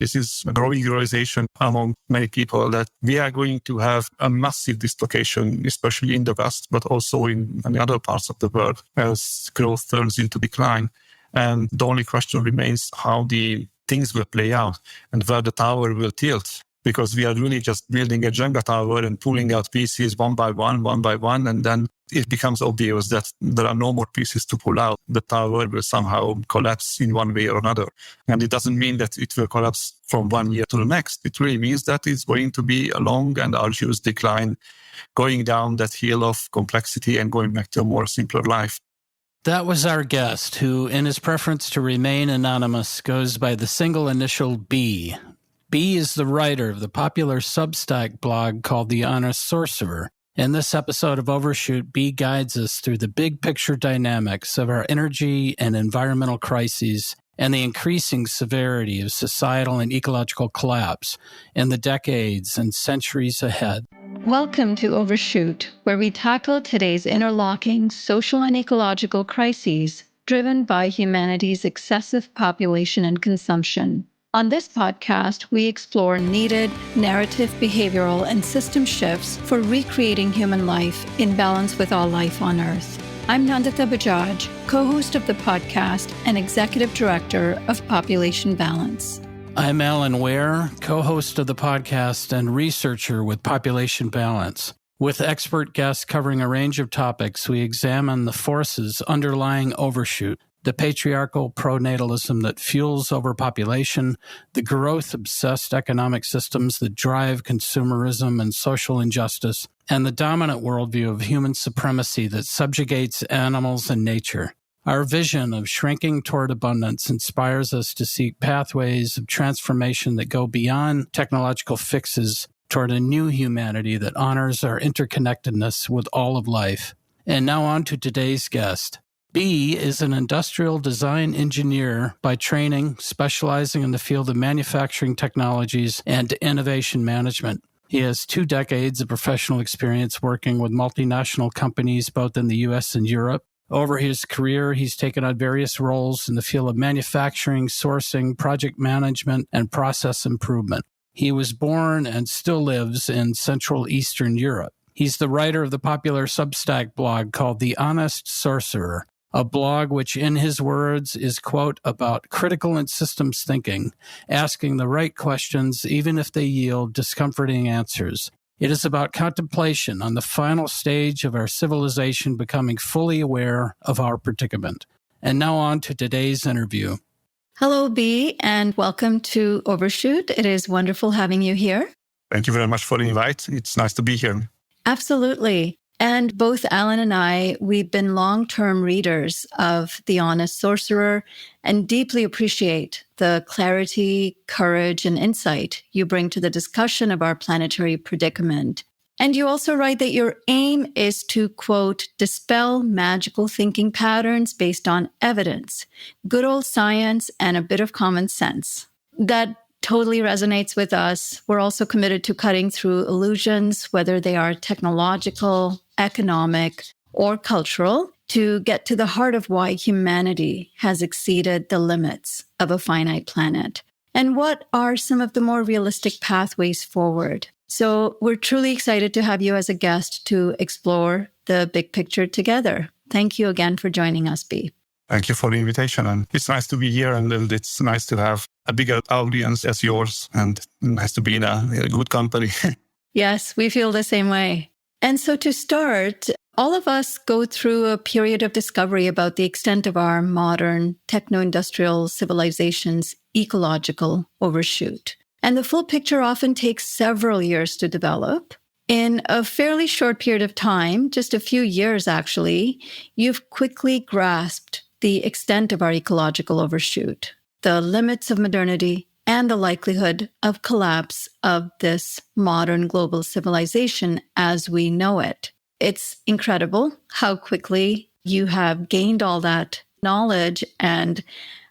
this is a growing realization among many people that we are going to have a massive dislocation, especially in the West, but also in many other parts of the world as growth turns into decline. And the only question remains how the things will play out and where the tower will tilt. Because we are really just building a Jenga tower and pulling out pieces one by one, and then it becomes obvious that there are no more pieces to pull out. The tower will somehow collapse in one way or another. And it doesn't mean that it will collapse from one year to the next. It really means that it's going to be a long and arduous decline, going down that hill of complexity and going back to a more simpler life. That was our guest, who, in his preference to remain anonymous, goes by the single initial B. B is the writer of the popular Substack blog called The Honest Sorcerer. In this episode of Overshoot, B guides us through the big picture dynamics of our energy and environmental crises and the increasing severity of societal and ecological collapse in the decades and centuries ahead. Welcome to Overshoot, where we tackle today's interlocking social and ecological crises driven by humanity's excessive population and consumption. On this podcast, we explore needed narrative, behavioral, and system shifts for recreating human life in balance with all life on Earth. I'm Nandita Bajaj, co-host of the podcast and executive director of Population Balance. I'm Alan Ware, co-host of the podcast and researcher with Population Balance. With expert guests covering a range of topics, we examine the forces underlying overshoot, the patriarchal pronatalism that fuels overpopulation, the growth-obsessed economic systems that drive consumerism and social injustice, and the dominant worldview of human supremacy that subjugates animals and nature. Our vision of shrinking toward abundance inspires us to seek pathways of transformation that go beyond technological fixes toward a new humanity that honors our interconnectedness with all of life. And now on to today's guest. B is an industrial design engineer by training, specializing in the field of manufacturing technologies and innovation management. He has 2 decades of professional experience working with multinational companies both in the U.S. and Europe. Over his career, he's taken on various roles in the field of manufacturing, sourcing, project management, and process improvement. He was born and still lives in Central Eastern Europe. He's the writer of the popular Substack blog called The Honest Sorcerer, a blog which, in his words, is, quote, about critical and systems thinking, asking the right questions even if they yield discomforting answers. It is about contemplation on the final stage of our civilization becoming fully aware of our predicament. And now on to today's interview. Hello, B, and welcome to Overshoot. It is wonderful having you here. Thank you very much for the invite. It's nice to be here. Absolutely. And both Alan and I, we've been long-term readers of The Honest Sorcerer and deeply appreciate the clarity, courage, and insight you bring to the discussion of our planetary predicament. And you also write that your aim is to, quote, dispel magical thinking patterns based on evidence, good old science, and a bit of common sense. That totally resonates with us. We're also committed to cutting through illusions, whether they are technological, economic, or cultural, to get to the heart of why humanity has exceeded the limits of a finite planet. And what are some of the more realistic pathways forward? So we're truly excited to have you as a guest to explore the big picture together. Thank you again for joining us, B. Thank you for the invitation. And it's nice to be here, and it's nice to have a bigger audience as yours, and nice to be in a good company. Yes, we feel the same way. And so to start, all of us go through a period of discovery about the extent of our modern techno-industrial civilization's ecological overshoot. And the full picture often takes several years to develop. In a fairly short period of time, just a few years actually, you've quickly grasped the extent of our ecological overshoot, the limits of modernity, and the likelihood of collapse of this modern global civilization as we know it. It's incredible how quickly you have gained all that knowledge and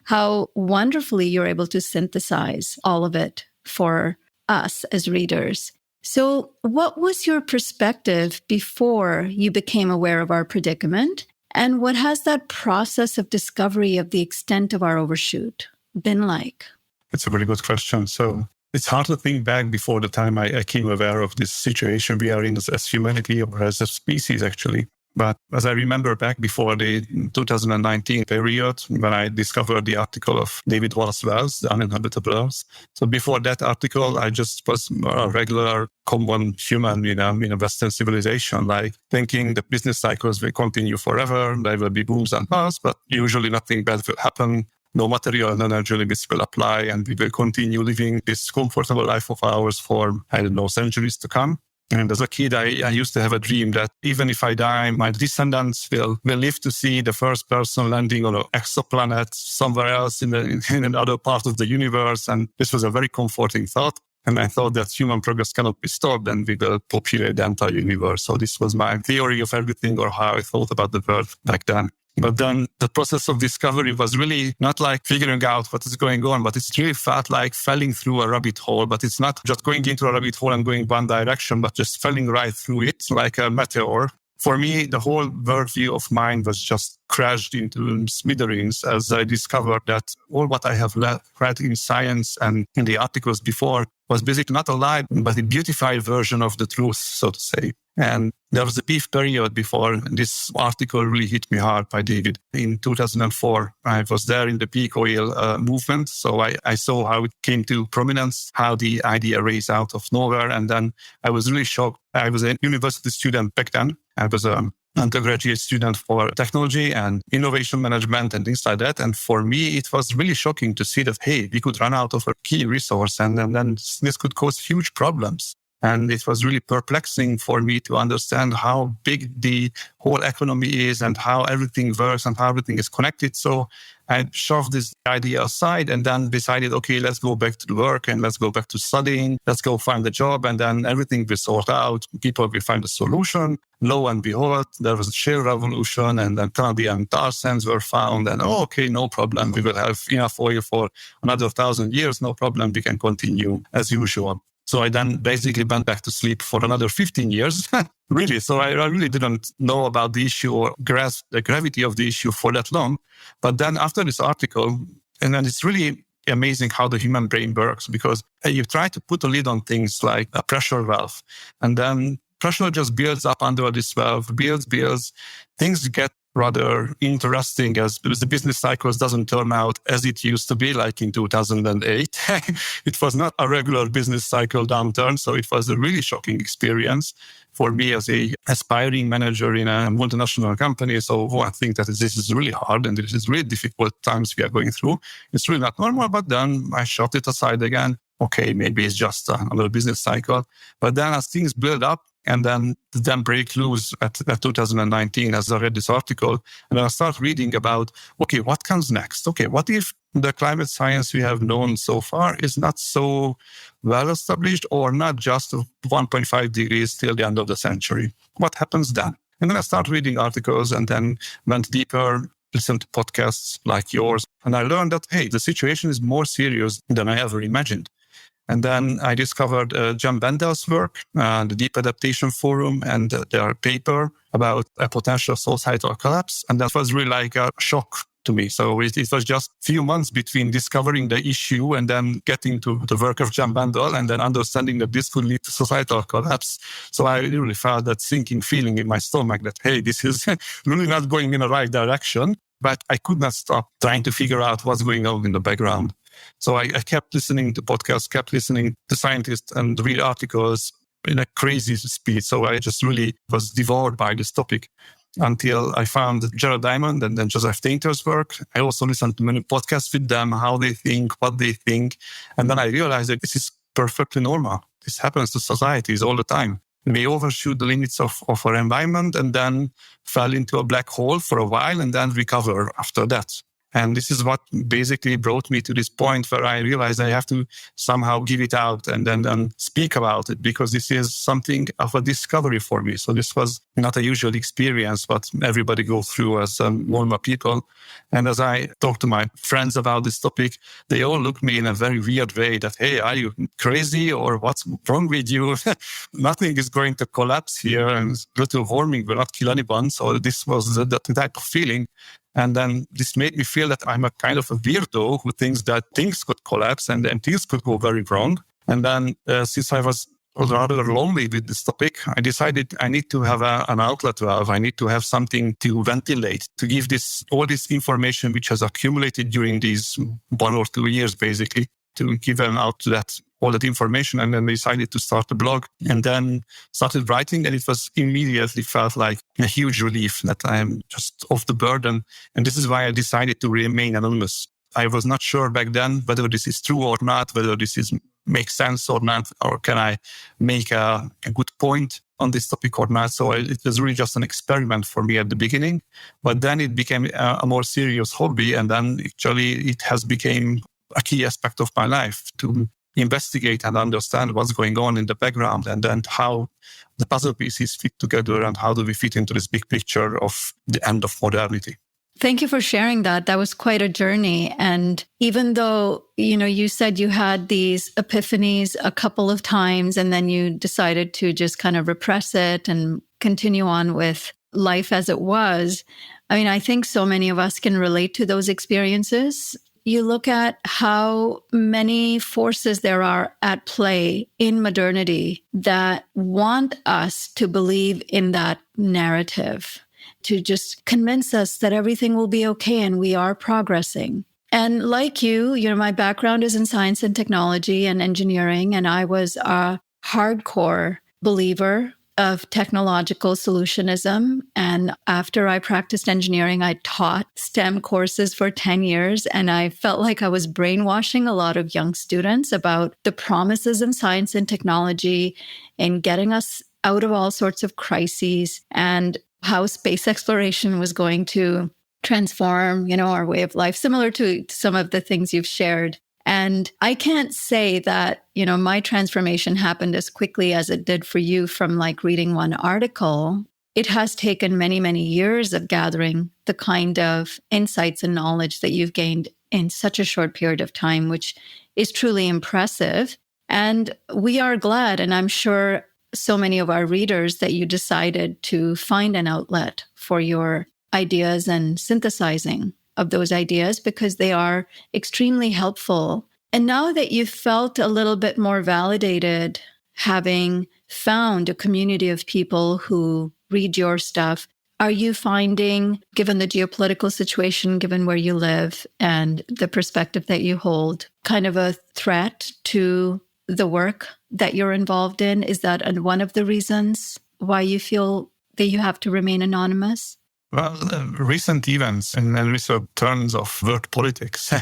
how wonderfully you're able to synthesize all of it for us as readers. So what was your perspective before you became aware of our predicament? And what has that process of discovery of the extent of our overshoot been like? It's a really good question. So it's hard to think back before the time I came aware of this situation we are in as humanity or as a species, actually. But as I remember back before the 2019 period, when I discovered the article of David Wallace Wells, The Uninhabitable Earth. So before that article, I just was a regular common human, in a Western civilization, like thinking the business cycles will continue forever. There will be booms and busts, but usually nothing bad will happen. No material and energy limits will apply, and we will continue living this comfortable life of ours for, centuries to come. And as a kid, I used to have a dream that even if I die, my descendants will live to see the first person landing on an exoplanet somewhere else in another part of the universe. And this was a very comforting thought. And I thought that human progress cannot be stopped and we will populate the entire universe. So this was my theory of everything, or how I thought about the world back then. But then the process of discovery was really not like figuring out what is going on, but it's really felt like falling through a rabbit hole. But it's not just going into a rabbit hole and going one direction, but just falling right through it like a meteor. For me, the whole worldview of mine was just crashed into smithereens as I discovered that all what I have read in science and in the articles before was basically not a lie, but a beautified version of the truth, so to say. And there was a brief period before this article really hit me hard by David. In 2004, I was there in the peak oil movement. So I saw how it came to prominence, how the idea raised out of nowhere. And then I was really shocked. I was a university student back then. I was an undergraduate student for technology and innovation management and things like that. And for me, it was really shocking to see that, hey, we could run out of a key resource and then this could cause huge problems. And it was really perplexing for me to understand how big the whole economy is and how everything works and how everything is connected. So I shoved this idea aside and then decided, okay, let's go back to the work and let's go back to studying. Let's go find a job and then everything will sort out. People will find a solution. Lo and behold, there was a shale revolution and then Canadian tar sands were found. And okay, no problem. We will have enough oil for another 1,000 years. No problem. We can continue as usual. So I then basically went back to sleep for another 15 years. Really. So I really didn't know about the issue or grasp the gravity of the issue for that long. But then after this article, and then it's really amazing how the human brain works, because you try to put a lid on things like a pressure valve, and then pressure just builds up under this valve, builds. Things get rather interesting as the business cycles doesn't turn out as it used to be, like in 2008. It was not a regular business cycle downturn. So it was a really shocking experience for me as a aspiring manager in a multinational company. So I think that this is really hard and this is really difficult times we are going through. It's really not normal, but then I shoved it aside again. Okay, maybe it's just another business cycle. But then as things build up, and then break loose at 2019 as I read this article. And I start reading about, okay, what comes next? Okay, what if the climate science we have known so far is not so well established or not just 1.5 degrees till the end of the century? What happens then? And then I start reading articles and then went deeper, listened to podcasts like yours. And I learned that, hey, the situation is more serious than I ever imagined. And then I discovered John Bendel's work, the Deep Adaptation Forum, and their paper about a potential societal collapse. And that was really like a shock to me. So it was just a few months between discovering the issue and then getting to the work of John Bendel and then understanding that this could lead to societal collapse. So I really felt that sinking feeling in my stomach that, hey, this is really not going in the right direction. But I could not stop trying to figure out what's going on in the background. So I kept listening to podcasts, kept listening to scientists and read articles in a crazy speed. So I just really was devoured by this topic until I found Jared Diamond and then Joseph Tainter's work. I also listened to many podcasts with them, how they think, what they think. And then I realized that this is perfectly normal. This happens to societies all the time. We overshoot the limits of our environment and then fell into a black hole for a while and then recover after that. And this is what basically brought me to this point where I realized I have to somehow give it out and then speak about it, because this is something of a discovery for me. So this was not a usual experience, but everybody goes through as normal people. And as I talk to my friends about this topic, they all look at me in a very weird way that, hey, are you crazy or what's wrong with you? Nothing is going to collapse here and global warming will not kill anyone. So this was the type of feeling. And then this made me feel that I'm a kind of a weirdo who thinks that things could collapse and things could go very wrong. And then since I was rather lonely with this topic, I decided I need to have an outlet valve. I need to have something to ventilate, to give all this information which has accumulated during these 1 or 2 years, basically, to give out all that information. And then decided to start a blog and then started writing. And it was immediately felt like a huge relief that I am just off the burden. And this is why I decided to remain anonymous. I was not sure back then whether this is true or not, whether this makes sense or not, or can I make a good point on this topic or not. So it was really just an experiment for me at the beginning, but then it became a more serious hobby. And then actually it has become a key aspect of my life to investigate and understand what's going on in the background and then how the puzzle pieces fit together and how do we fit into this big picture of the end of modernity. Thank you for sharing that. That was quite a journey. And even though, you said you had these epiphanies a couple of times and then you decided to just kind of repress it and continue on with life as it was. I mean, I think so many of us can relate to those experiences. You look at how many forces there are at play in modernity that want us to believe in that narrative, to just convince us that everything will be okay and we are progressing. And like you, my background is in science and technology and engineering, and I was a hardcore believer of technological solutionism. And after I practiced engineering, I taught STEM courses for 10 years, and I felt like I was brainwashing a lot of young students about the promises in science and technology and getting us out of all sorts of crises and how space exploration was going to transform, our way of life, similar to some of the things you've shared. And I can't say that, my transformation happened as quickly as it did for you from like reading one article. It has taken many, many years of gathering the kind of insights and knowledge that you've gained in such a short period of time, which is truly impressive. And we are glad, and I'm sure so many of our readers, that you decided to find an outlet for your ideas and synthesizing of those ideas, because they are extremely helpful. And now that you've felt a little bit more validated, having found a community of people who read your stuff, are you finding, given the geopolitical situation, given where you live and the perspective that you hold, kind of a threat to the work that you're involved in? Is that one of the reasons why you feel that you have to remain anonymous? Well, recent events and recent turns of world politics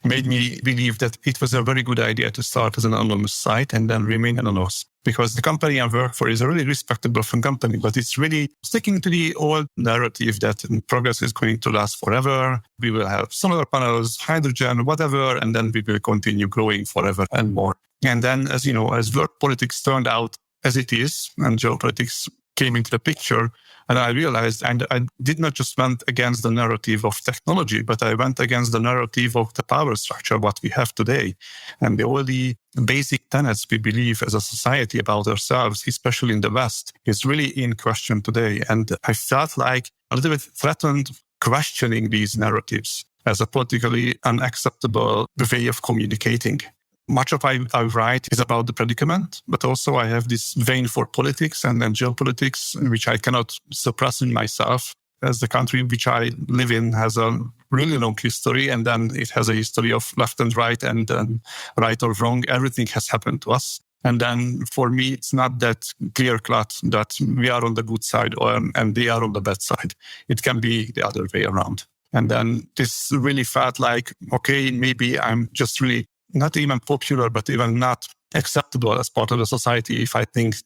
made me believe that it was a very good idea to start as an anonymous site and then remain anonymous. Because the company I work for is a really respectable company, but it's really sticking to the old narrative that progress is going to last forever. We will have solar panels, hydrogen, whatever, and then we will continue growing forever and more. And then, as world politics turned out as it is, and geopolitics came into the picture, and I realized, and I did not just went against the narrative of technology, but I went against the narrative of the power structure, what we have today. And all the basic tenets we believe as a society about ourselves, especially in the West, is really in question today. And I felt like a little bit threatened questioning these narratives as a politically unacceptable way of communicating. Much of what I write is about the predicament, but also I have this vein for politics and then geopolitics, which I cannot suppress in myself, as the country which I live in has a really long history, and then it has a history of left and right, and right or wrong. Everything has happened to us. And then for me, it's not that clear-cut that we are on the good side and they are on the bad side. It can be the other way around. And then this really felt like, okay, maybe I'm just really not even popular, but even not acceptable as part of the society if I think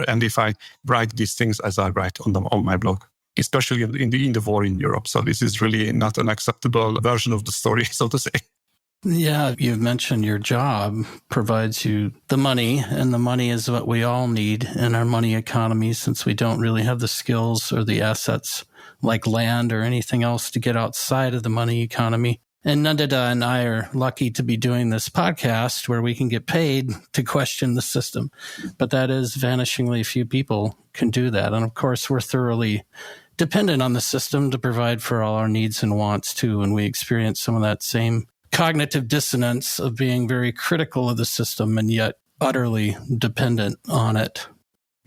and if I write these things as I write on my blog, especially in the war in Europe. So this is really not an acceptable version of the story, so to say. Yeah, you've mentioned your job provides you the money, and the money is what we all need in our money economy, since we don't really have the skills or the assets like land or anything else to get outside of the money economy. And Nandita and I are lucky to be doing this podcast where we can get paid to question the system. But that is vanishingly few people can do that. And of course, we're thoroughly dependent on the system to provide for all our needs and wants too. And we experience some of that same cognitive dissonance of being very critical of the system and yet utterly dependent on it.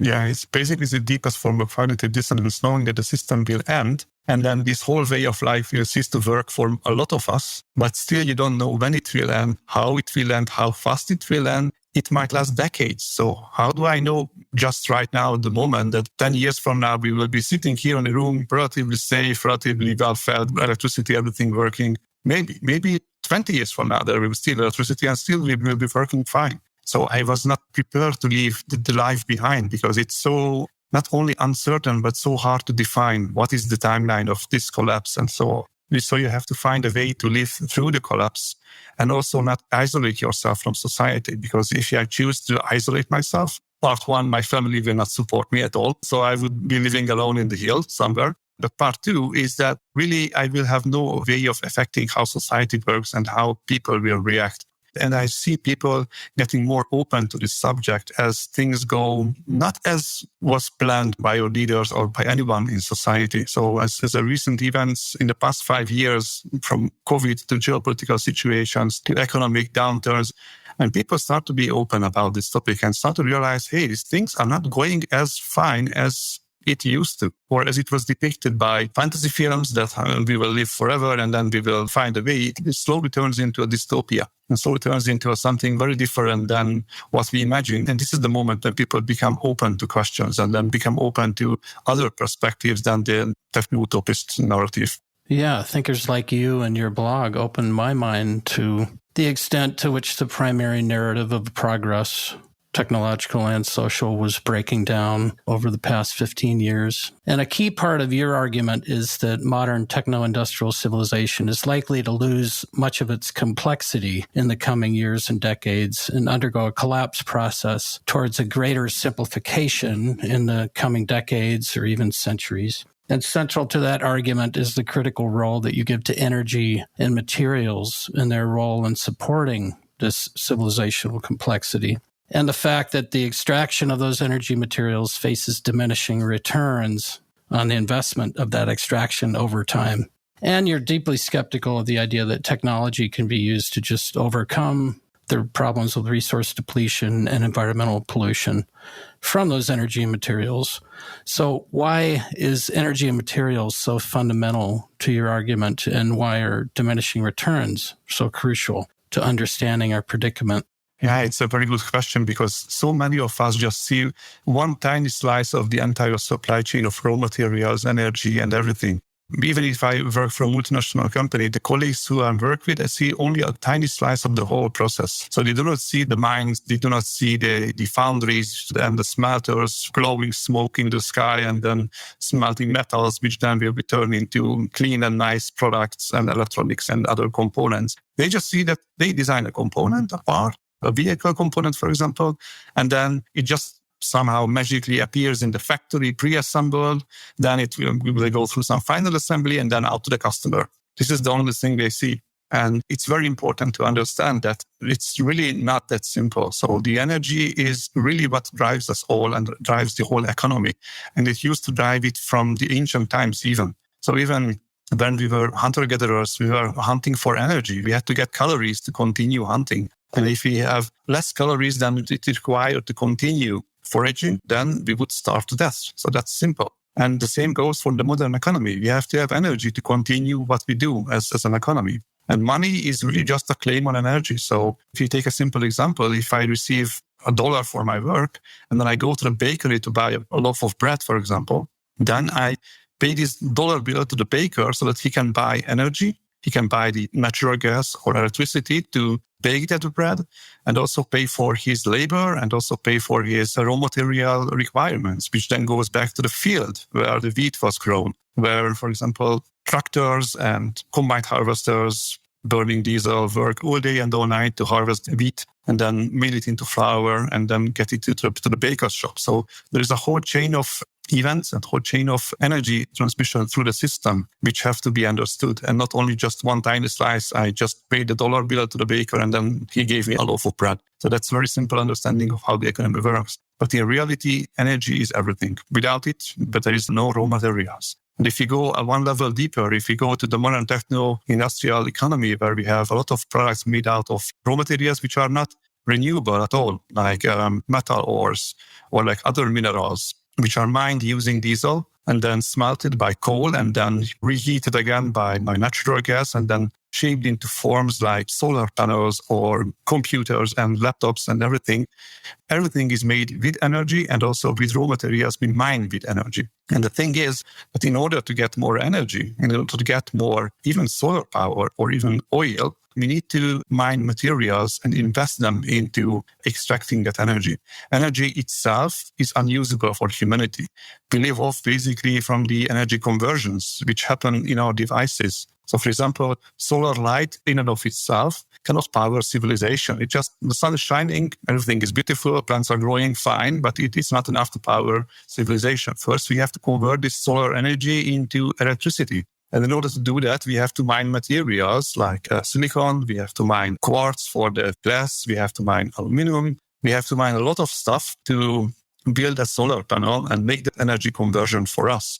Yeah, it's basically the deepest form of cognitive dissonance, knowing that the system will end. And then this whole way of life will cease to work for a lot of us. But still, you don't know when it will end, how it will end, how fast it will end. It might last decades. So how do I know just right now, at the moment, that 10 years from now, we will be sitting here in a room, relatively safe, relatively well-fed, electricity, everything working? Maybe 20 years from now, there will be still electricity and still we will be working fine. So I was not prepared to leave the life behind because it's so not only uncertain, but so hard to define what is the timeline of this collapse and so on. So you have to find a way to live through the collapse and also not isolate yourself from society. Because if I choose to isolate myself, part one, my family will not support me at all. So I would be living alone in the hills somewhere. But part two is that really I will have no way of affecting how society works and how people will react. And I see people getting more open to this subject as things go not as was planned by your leaders or by anyone in society. So as the recent events in the past 5 years, from COVID to geopolitical situations to economic downturns, and people start to be open about this topic and start to realize, hey, these things are not going as fine as it used to, or as it was depicted by fantasy films that we will live forever and then we will find a way. It slowly turns into a dystopia and slowly turns into something very different than what we imagined. And this is the moment when people become open to questions and then become open to other perspectives than the techno-utopist narrative. Yeah, thinkers like you and your blog opened my mind to the extent to which the primary narrative of progress, technological and social, was breaking down over the past 15 years. And a key part of your argument is that modern techno-industrial civilization is likely to lose much of its complexity in the coming years and decades and undergo a collapse process towards a greater simplification in the coming decades or even centuries. And central to that argument is the critical role that you give to energy and materials and their role in supporting this civilizational complexity. And the fact that the extraction of those energy materials faces diminishing returns on the investment of that extraction over time. And you're deeply skeptical of the idea that technology can be used to just overcome the problems with resource depletion and environmental pollution from those energy and materials. So why is energy and materials so fundamental to your argument, and why are diminishing returns so crucial to understanding our predicament? Yeah, it's a very good question because so many of us just see one tiny slice of the entire supply chain of raw materials, energy, and everything. Even if I work for a multinational company, the colleagues who I work with, I see only a tiny slice of the whole process. So they do not see the mines, they do not see the foundries and the smelters, glowing smoke in the sky and then smelting metals, which then will be turned into clean and nice products and electronics and other components. They just see that they design a component, a part, a vehicle component, for example, and then it just somehow magically appears in the factory pre-assembled. Then it will go through some final assembly and then out to the customer. This is the only thing they see. And it's very important to understand that it's really not that simple. So the energy is really what drives us all and drives the whole economy. And it used to drive it from the ancient times even. So even when we were hunter-gatherers, we were hunting for energy. We had to get calories to continue hunting. And if we have less calories than it required to continue foraging, then we would starve to death. So that's simple. And the same goes for the modern economy. We have to have energy to continue what we do as an economy. And money is really just a claim on energy. So if you take a simple example, if I receive $1 for my work, and then I go to the bakery to buy a loaf of bread, for example, then I pay this dollar bill to the baker so that he can buy energy. He can buy the natural gas or electricity to bake that bread and also pay for his labor and also pay for his raw material requirements, which then goes back to the field where the wheat was grown, where, for example, tractors and combine harvesters burning diesel work all day and all night to harvest the wheat and then mill it into flour and then get it to the baker's shop. So there is a whole chain of events and whole chain of energy transmission through the system, which have to be understood. And not only just one tiny slice, I just paid the dollar bill to the baker and then he gave me a loaf of bread. So that's a very simple understanding of how the economy works. But in reality, energy is everything. Without it, but there is no raw materials. And if you go one level deeper, if you go to the modern techno-industrial economy, where we have a lot of products made out of raw materials which are not renewable at all, like metal ores or like other minerals, which are mined using diesel and then smelted by coal and then reheated again by natural gas and then shaped into forms like solar panels or computers and laptops and everything. Everything is made with energy and also with raw materials being mined with energy. And the thing is that in order to get more energy, in order to get more even solar power or even oil, we need to mine materials and invest them into extracting that energy. Energy itself is unusable for humanity. We live off basically from the energy conversions which happen in our devices. So, for example, solar light in and of itself cannot power civilization. It just, the sun is shining, everything is beautiful, plants are growing fine, but it is not enough to power civilization. First, we have to convert this solar energy into electricity. And in order to do that, we have to mine materials like silicon, we have to mine quartz for the glass, we have to mine aluminum, we have to mine a lot of stuff to build a solar panel and make the energy conversion for us.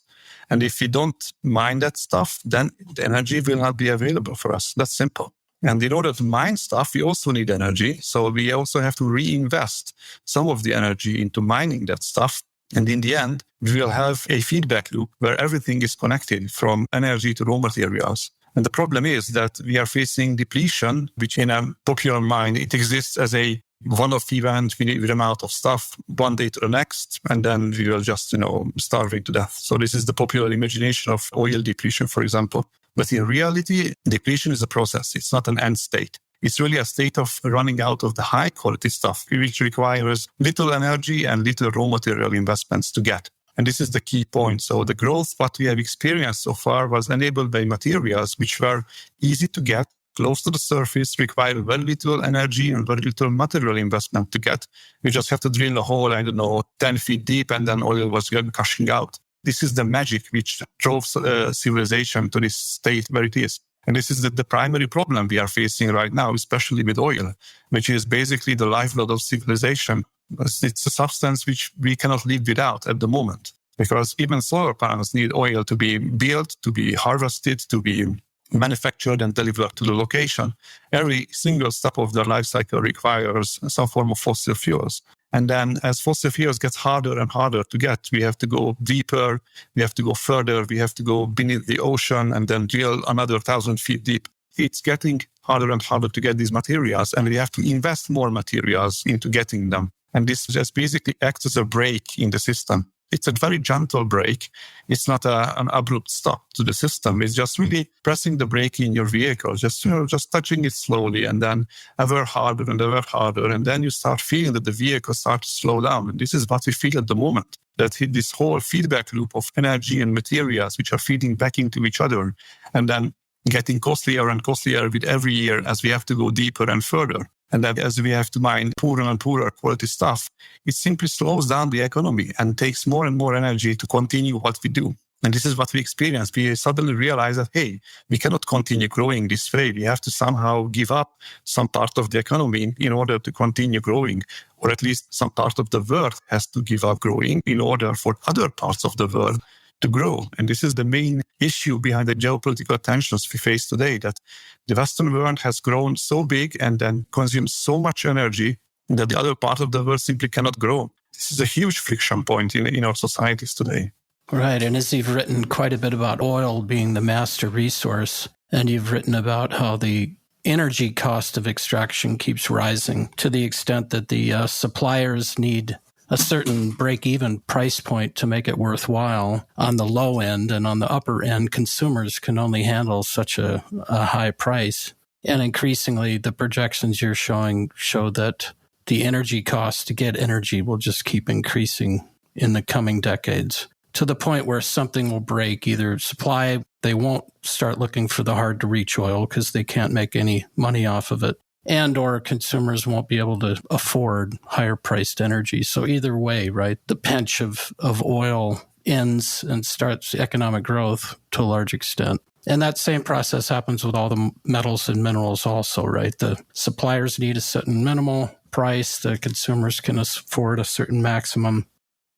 And if we don't mine that stuff, then the energy will not be available for us. That's simple. And in order to mine stuff, we also need energy. So we also have to reinvest some of the energy into mining that stuff. And in the end, we will have a feedback loop where everything is connected from energy to raw materials. And the problem is that we are facing depletion, which in a popular mind, it exists as a one-off event. We run out of stuff one day to the next, and then we will just, starving to death. So this is the popular imagination of oil depletion, for example. But in reality, depletion is a process. It's not an end state. It's really a state of running out of the high quality stuff, which requires little energy and little raw material investments to get. And this is the key point. So the growth, what we have experienced so far, was enabled by materials which were easy to get, close to the surface, require very little energy and very little material investment to get. You just have to drill a hole, 10 feet deep, and then oil was gushing out. This is the magic which drove civilization to this state where it is. And this is the primary problem we are facing right now, especially with oil, which is basically the lifeblood of civilization. It's a substance which we cannot live without at the moment, because even solar panels need oil to be built, to be harvested, to be manufactured and delivered to the location. Every single step of their life cycle requires some form of fossil fuels. And then as fossil fuels get harder and harder to get, we have to go deeper, we have to go further, we have to go beneath the ocean and then drill another 1,000 feet deep. It's getting harder and harder to get these materials, and we have to invest more materials into getting them. And this just basically acts as a brake in the system. It's a very gentle brake. It's not an abrupt stop to the system. It's just really pressing the brake in your vehicle, just touching it slowly, and then ever harder and ever harder. And then you start feeling that the vehicle starts to slow down. And this is what we feel at the moment, that this whole feedback loop of energy and materials which are feeding back into each other and then getting costlier and costlier with every year as we have to go deeper and further. And then as we have to mine poorer and poorer quality stuff, it simply slows down the economy and takes more and more energy to continue what we do. And this is what we experience. We suddenly realize that, hey, we cannot continue growing this way. We have to somehow give up some part of the economy in order to continue growing, or at least some part of the world has to give up growing in order for other parts of the world to grow. And this is the main issue behind the geopolitical tensions we face today, that the Western world has grown so big and then consumes so much energy that the other part of the world simply cannot grow. This is a huge friction point in our societies today. Right. And as you've written quite a bit about oil being the master resource, and you've written about how the energy cost of extraction keeps rising to the extent that the suppliers need a certain break-even price point to make it worthwhile on the low end, and on the upper end, consumers can only handle such a high price. And increasingly, the projections you're showing show that the energy cost to get energy will just keep increasing in the coming decades, to the point where something will break, either supply, they won't start looking for the hard-to-reach oil because they can't make any money off of it, and or consumers won't be able to afford higher priced energy. So either way, right, the pinch of oil ends and starts economic growth to a large extent. And that same process happens with all the metals and minerals also, right? The suppliers need a certain minimal price, the consumers can afford a certain maximum.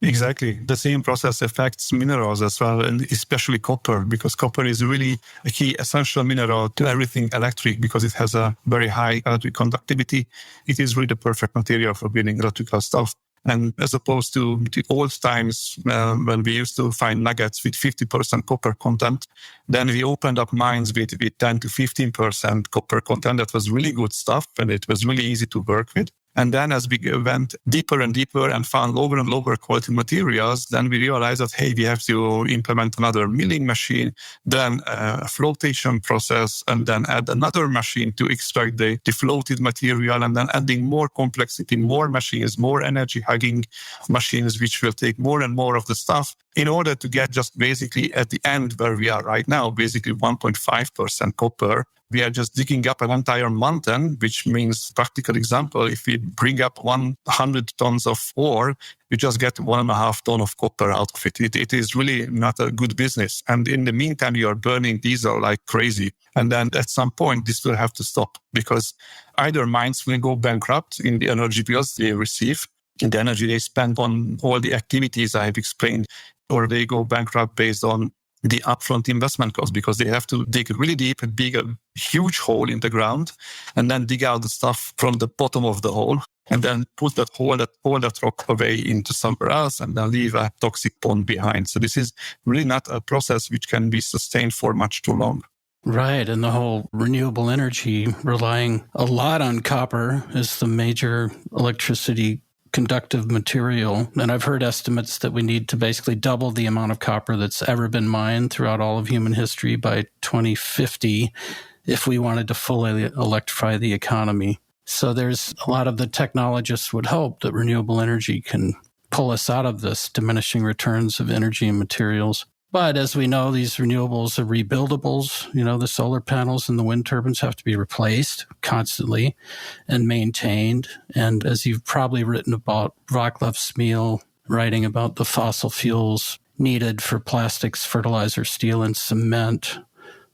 Exactly. The same process affects minerals as well, and especially copper, because copper is really a key essential mineral to everything electric because it has a very high electric conductivity. It is really the perfect material for building electrical stuff. And as opposed to the old times when we used to find nuggets with 50% copper content, then we opened up mines with 10 to 15% copper content. That was really good stuff, and it was really easy to work with. And then as we went deeper and deeper and found lower and lower quality materials, then we realized that, hey, we have to implement another milling machine, then a flotation process, and then add another machine to extract the floated material, and then adding more complexity, more machines, more energy-hugging machines, which will take more and more of the stuff in order to get just basically at the end where we are right now, basically 1.5% copper. We are just digging up an entire mountain, which means, practical example, if we bring up 100 tons of ore, you just get 1.5 tons of copper out of it. It is really not a good business. And in the meantime, you are burning diesel like crazy. And then at some point, this will have to stop because either mines will go bankrupt in the energy bills they receive, in the energy they spend on all the activities I have explained, or they go bankrupt based on the upfront investment cost because they have to dig really deep and dig a huge hole in the ground and then dig out the stuff from the bottom of the hole and then put all that rock away into somewhere else and then leave a toxic pond behind. So this is really not a process which can be sustained for much too long. Right. And the whole renewable energy relying a lot on copper as the major electricity conductive material. And I've heard estimates that we need to basically double the amount of copper that's ever been mined throughout all of human history by 2050 if we wanted to fully electrify the economy. So there's a lot of the technologists would hope that renewable energy can pull us out of this diminishing returns of energy and materials. But as we know, these renewables are rebuildables. You know, the solar panels and the wind turbines have to be replaced constantly and maintained. And as you've probably written about, Vaclav Smil writing about the fossil fuels needed for plastics, fertilizer, steel, and cement,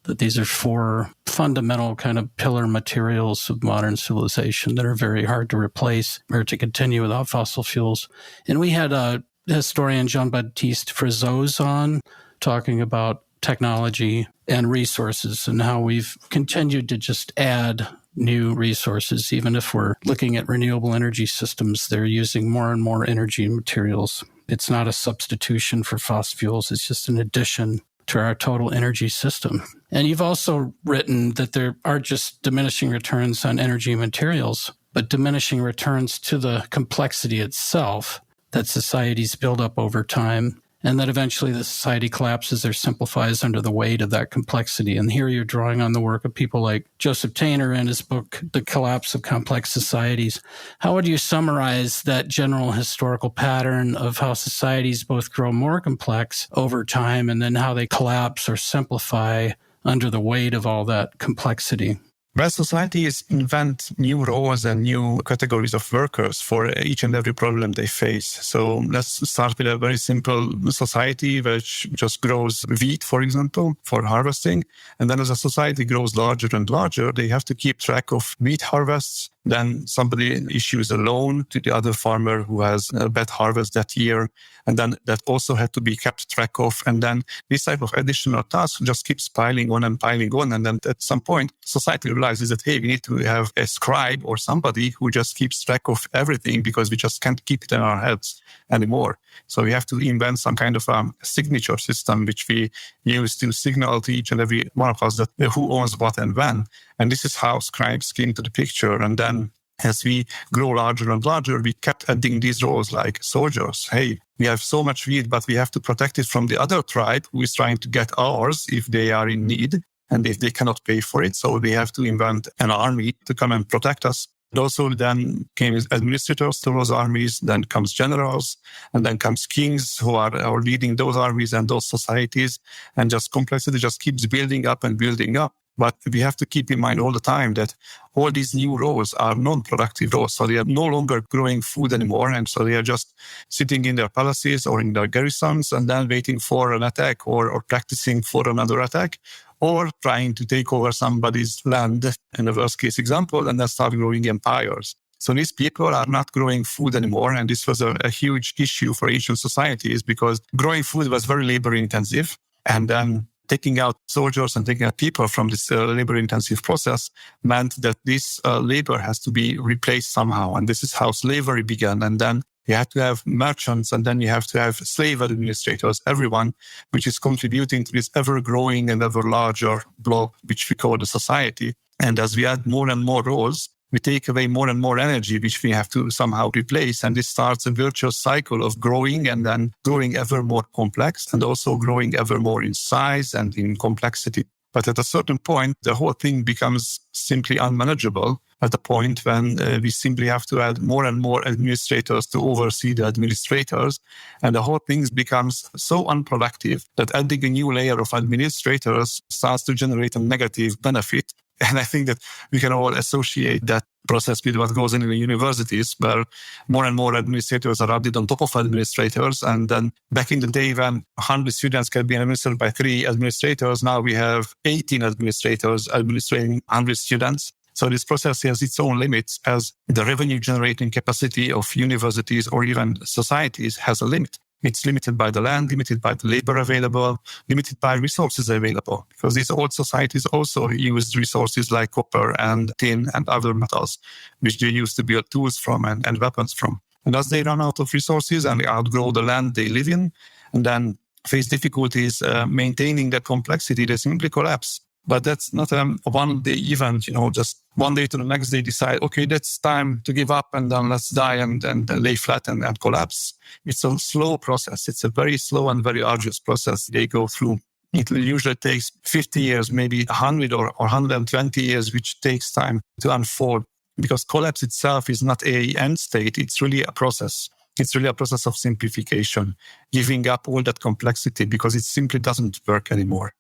that these are 4 fundamental kind of pillar materials of modern civilization that are very hard to replace or to continue without fossil fuels. And we had a historian, Jean-Baptiste Frizeau's on, talking about technology and resources and how we've continued to just add new resources. Even if we're looking at renewable energy systems, they're using more and more energy and materials. It's not a substitution for fossil fuels. It's just an addition to our total energy system. And you've also written that there aren't just diminishing returns on energy and materials, but diminishing returns to the complexity itself that societies build up over time, and that eventually the society collapses or simplifies under the weight of that complexity. And here you're drawing on the work of people like Joseph Tainer in his book, The Collapse of Complex Societies. How would you summarize that general historical pattern of how societies both grow more complex over time and then how they collapse or simplify under the weight of all that complexity? Well, societies invent new roles and new categories of workers for each and every problem they face. So let's start with a very simple society which just grows wheat, for example, for harvesting. And then as a society grows larger and larger, they have to keep track of wheat harvests. Then somebody issues a loan to the other farmer who has a bad harvest that year. And then that also had to be kept track of. And then this type of additional task just keeps piling on and piling on. And then at some point, society realizes that, hey, we need to have a scribe or somebody who just keeps track of everything because we just can't keep it in our heads anymore. So we have to invent some kind of a signature system which we use to signal to each and every one of us that who owns what and when. And this is how scribes came to the picture. And then as we grow larger and larger, we kept adding these roles like soldiers. Hey, we have so much wheat, but we have to protect it from the other tribe who is trying to get ours if they are in need and if they cannot pay for it. So we have to invent an army to come and protect us. And also then came administrators to those armies, then comes generals, and then comes kings who are leading those armies and those societies. And just complexity just keeps building up and building up. But we have to keep in mind all the time that all these new roles are non-productive roles. So they are no longer growing food anymore. And so they are just sitting in their palaces or in their garrisons and then waiting for an attack or practicing for another attack or trying to take over somebody's land in the worst case example and then start growing empires. So these people are not growing food anymore. And this was a huge issue for Asian societies because growing food was very labor intensive. And then taking out soldiers and taking out people from this labor intensive process meant that this labor has to be replaced somehow. And this is how slavery began. And then you have to have merchants, and then you have to have slave administrators, everyone which is contributing to this ever-growing and ever-larger block, which we call the society. And as we add more and more roles, we take away more and more energy, which we have to somehow replace. And this starts a virtuous cycle of growing and then growing ever more complex and also growing ever more in size and in complexity. But at a certain point, the whole thing becomes simply unmanageable at the point when we simply have to add more and more administrators to oversee the administrators. And the whole thing becomes so unproductive that adding a new layer of administrators starts to generate a negative benefit. And I think that we can all associate that process with what goes on in the universities, where more and more administrators are added on top of administrators. And then back in the day when 100 students can be administered by 3 administrators, now we have 18 administrators administrating 100 students. So this process has its own limits, as the revenue generating capacity of universities or even societies has a limit. It's limited by the land, limited by the labor available, limited by resources available, because these old societies also used resources like copper and tin and other metals, which they used to build tools from and weapons from. And as they run out of resources and they outgrow the land they live in, and then face difficulties maintaining that complexity, they simply collapse. But that's not a one-day event, just one day to the next day decide, okay, that's time to give up and then let's die and lay flat and collapse. It's a slow process. It's a very slow and very arduous process they go through. It usually takes 50 years, maybe 100 or 120 years, which takes time to unfold, because collapse itself is not an end state. It's really a process. It's really a process of simplification, giving up all that complexity because it simply doesn't work anymore.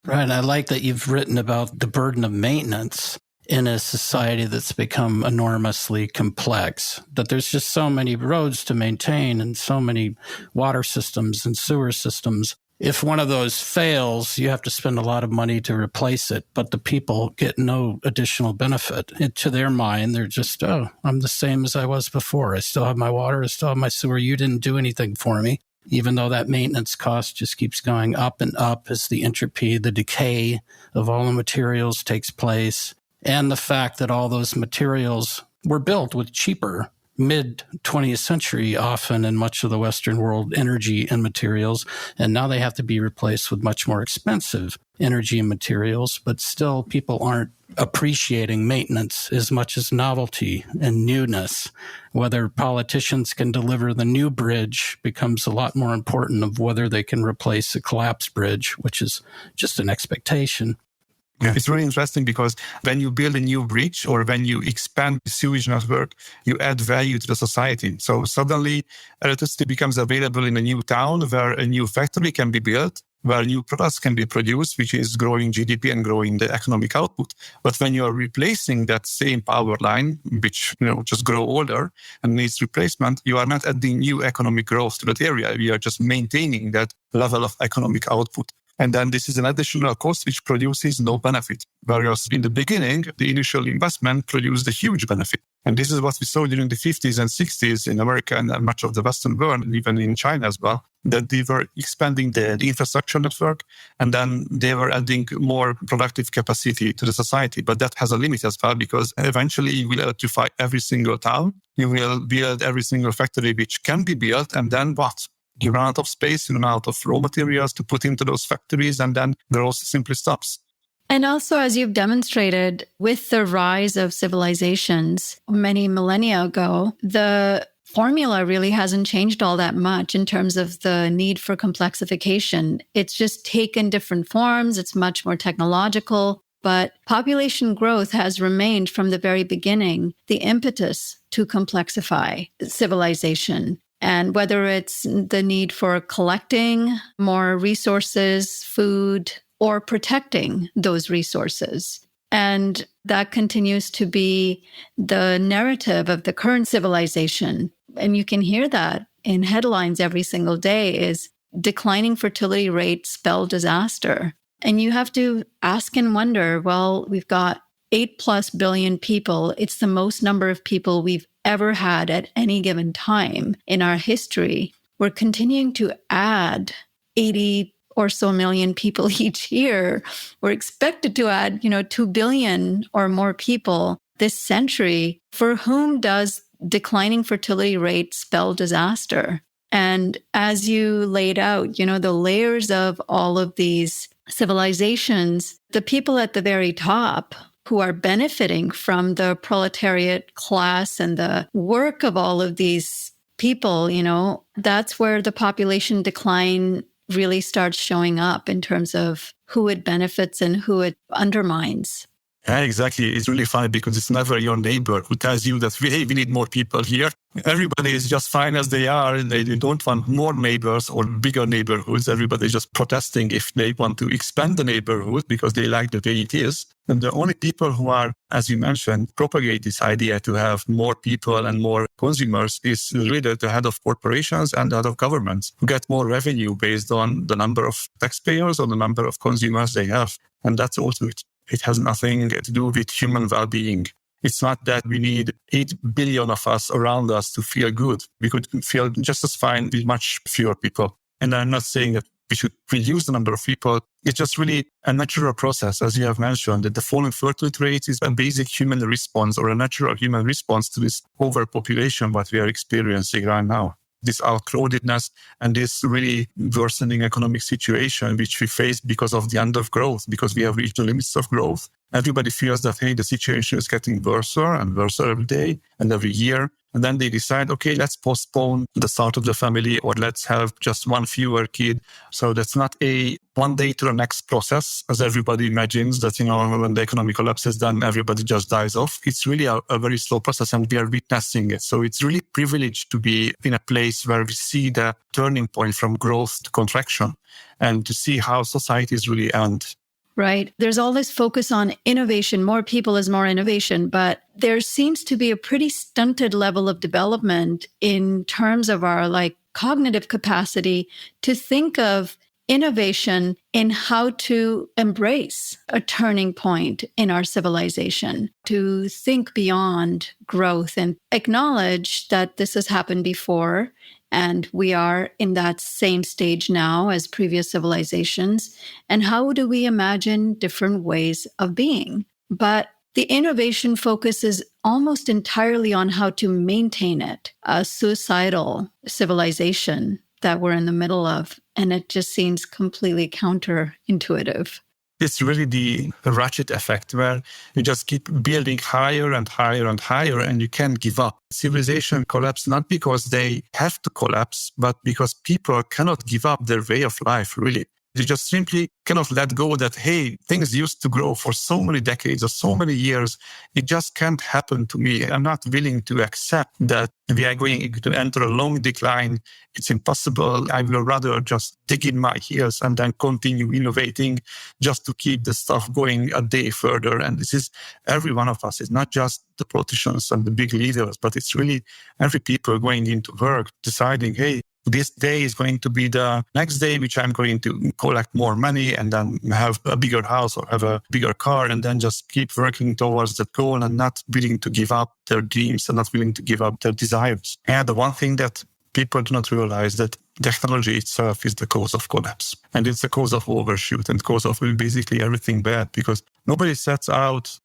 Right. I like that you've written about the burden of maintenance in a society that's become enormously complex, that there's just so many roads to maintain and so many water systems and sewer systems. If one of those fails, you have to spend a lot of money to replace it, but the people get no additional benefit. To their mind, they're just, I'm the same as I was before. I still have my water. I still have my sewer. You didn't do anything for me. Even though that maintenance cost just keeps going up and up as the entropy, the decay of all the materials takes place. And the fact that all those materials were built with cheaper mid-20th century, often in much of the Western world, energy and materials. And now they have to be replaced with much more expensive energy and materials. But still, people aren't appreciating maintenance as much as novelty and newness. Whether politicians can deliver the new bridge becomes a lot more important of whether they can replace a collapsed bridge, which is just an expectation. Yeah, it's really interesting because when you build a new bridge or when you expand the sewage network, you add value to the society. So suddenly electricity becomes available in a new town where a new factory can be built, where new products can be produced, which is growing GDP and growing the economic output. But when you are replacing that same power line, which just grow older and needs replacement, you are not adding new economic growth to that area. You are just maintaining that level of economic output. And then this is an additional cost which produces no benefit. Whereas in the beginning, the initial investment produced a huge benefit. And this is what we saw during the 50s and 60s in America and much of the Western world, and even in China as well, that they were expanding the infrastructure network, and then they were adding more productive capacity to the society. But that has a limit as well, because eventually you will electrify every single town. You will build every single factory which can be built, and then what? You run out of space, you run out of raw materials to put into those factories, and then growth simply stops. And also, as you've demonstrated, with the rise of civilizations many millennia ago, the formula really hasn't changed all that much in terms of the need for complexification. It's just taken different forms. It's much more technological. But population growth has remained from the very beginning the impetus to complexify civilization. And whether it's the need for collecting more resources, food, or protecting those resources. And that continues to be the narrative of the current civilization. And you can hear that in headlines every single day is declining fertility rates spell disaster. And you have to ask and wonder, well, we've got 8+ billion people. It's the most number of people we've ever had at any given time in our history. We're continuing to add 80 or so million people each year. We're expected to add, 2 billion or more people this century. For whom does declining fertility rate spell disaster? And as you laid out, the layers of all of these civilizations, the people at the very top who are benefiting from the proletariat class and the work of all of these people, that's where the population decline really starts showing up in terms of who it benefits and who it undermines. Yeah, exactly. It's really funny because it's never your neighbor who tells you that, hey, we need more people here. Everybody is just fine as they are, and they don't want more neighbors or bigger neighborhoods. Everybody is just protesting if they want to expand the neighborhood because they like the way it is. And the only people who are, as you mentioned, propagate this idea to have more people and more consumers is really the head of corporations and the head of governments who get more revenue based on the number of taxpayers or the number of consumers they have. And that's also it. It has nothing to do with human well-being. It's not that we need 8 billion of us around us to feel good. We could feel just as fine with much fewer people. And I'm not saying that we should reduce the number of people. It's just really a natural process, as you have mentioned, that the falling fertility rate is a basic human response or a natural human response to this overpopulation that we are experiencing right now. This outcrowdedness and this really worsening economic situation which we face because of the end of growth, because we have reached the limits of growth. Everybody feels that, hey, the situation is getting worse and worse every day and every year. And then they decide, okay, let's postpone the start of the family or let's have just one fewer kid. So that's not a one day to the next process, as everybody imagines that, when the economic collapse is done, everybody just dies off. It's really a very slow process and we are witnessing it. So it's really privileged to be in a place where we see the turning point from growth to contraction and to see how societies really end. Right. There's all this focus on innovation. More people is more innovation, but there seems to be a pretty stunted level of development in terms of our cognitive capacity to think of innovation in how to embrace a turning point in our civilization, to think beyond growth and acknowledge that this has happened before. And we are in that same stage now as previous civilizations. And how do we imagine different ways of being? But the innovation focuses almost entirely on how to maintain it, a suicidal civilization that we're in the middle of. And it just seems completely counterintuitive. It's really the ratchet effect where you just keep building higher and higher and higher and you can't give up. Civilization collapse not because they have to collapse, but because people cannot give up their way of life, really. You just simply cannot let go that, hey, things used to grow for so many decades or so many years. It just can't happen to me. I'm not willing to accept that we are going to enter a long decline. It's impossible. I will rather just dig in my heels and then continue innovating just to keep the stuff going a day further. And this is every one of us. It's not just the politicians and the big leaders, but it's really every people going into work deciding, hey, this day is going to be the next day, which I'm going to collect more money and then have a bigger house or have a bigger car and then just keep working towards that goal and not willing to give up their dreams and not willing to give up their desires. And the one thing that people do not realize that technology itself is the cause of collapse. And it's the cause of overshoot and cause of basically everything bad because nobody sets out,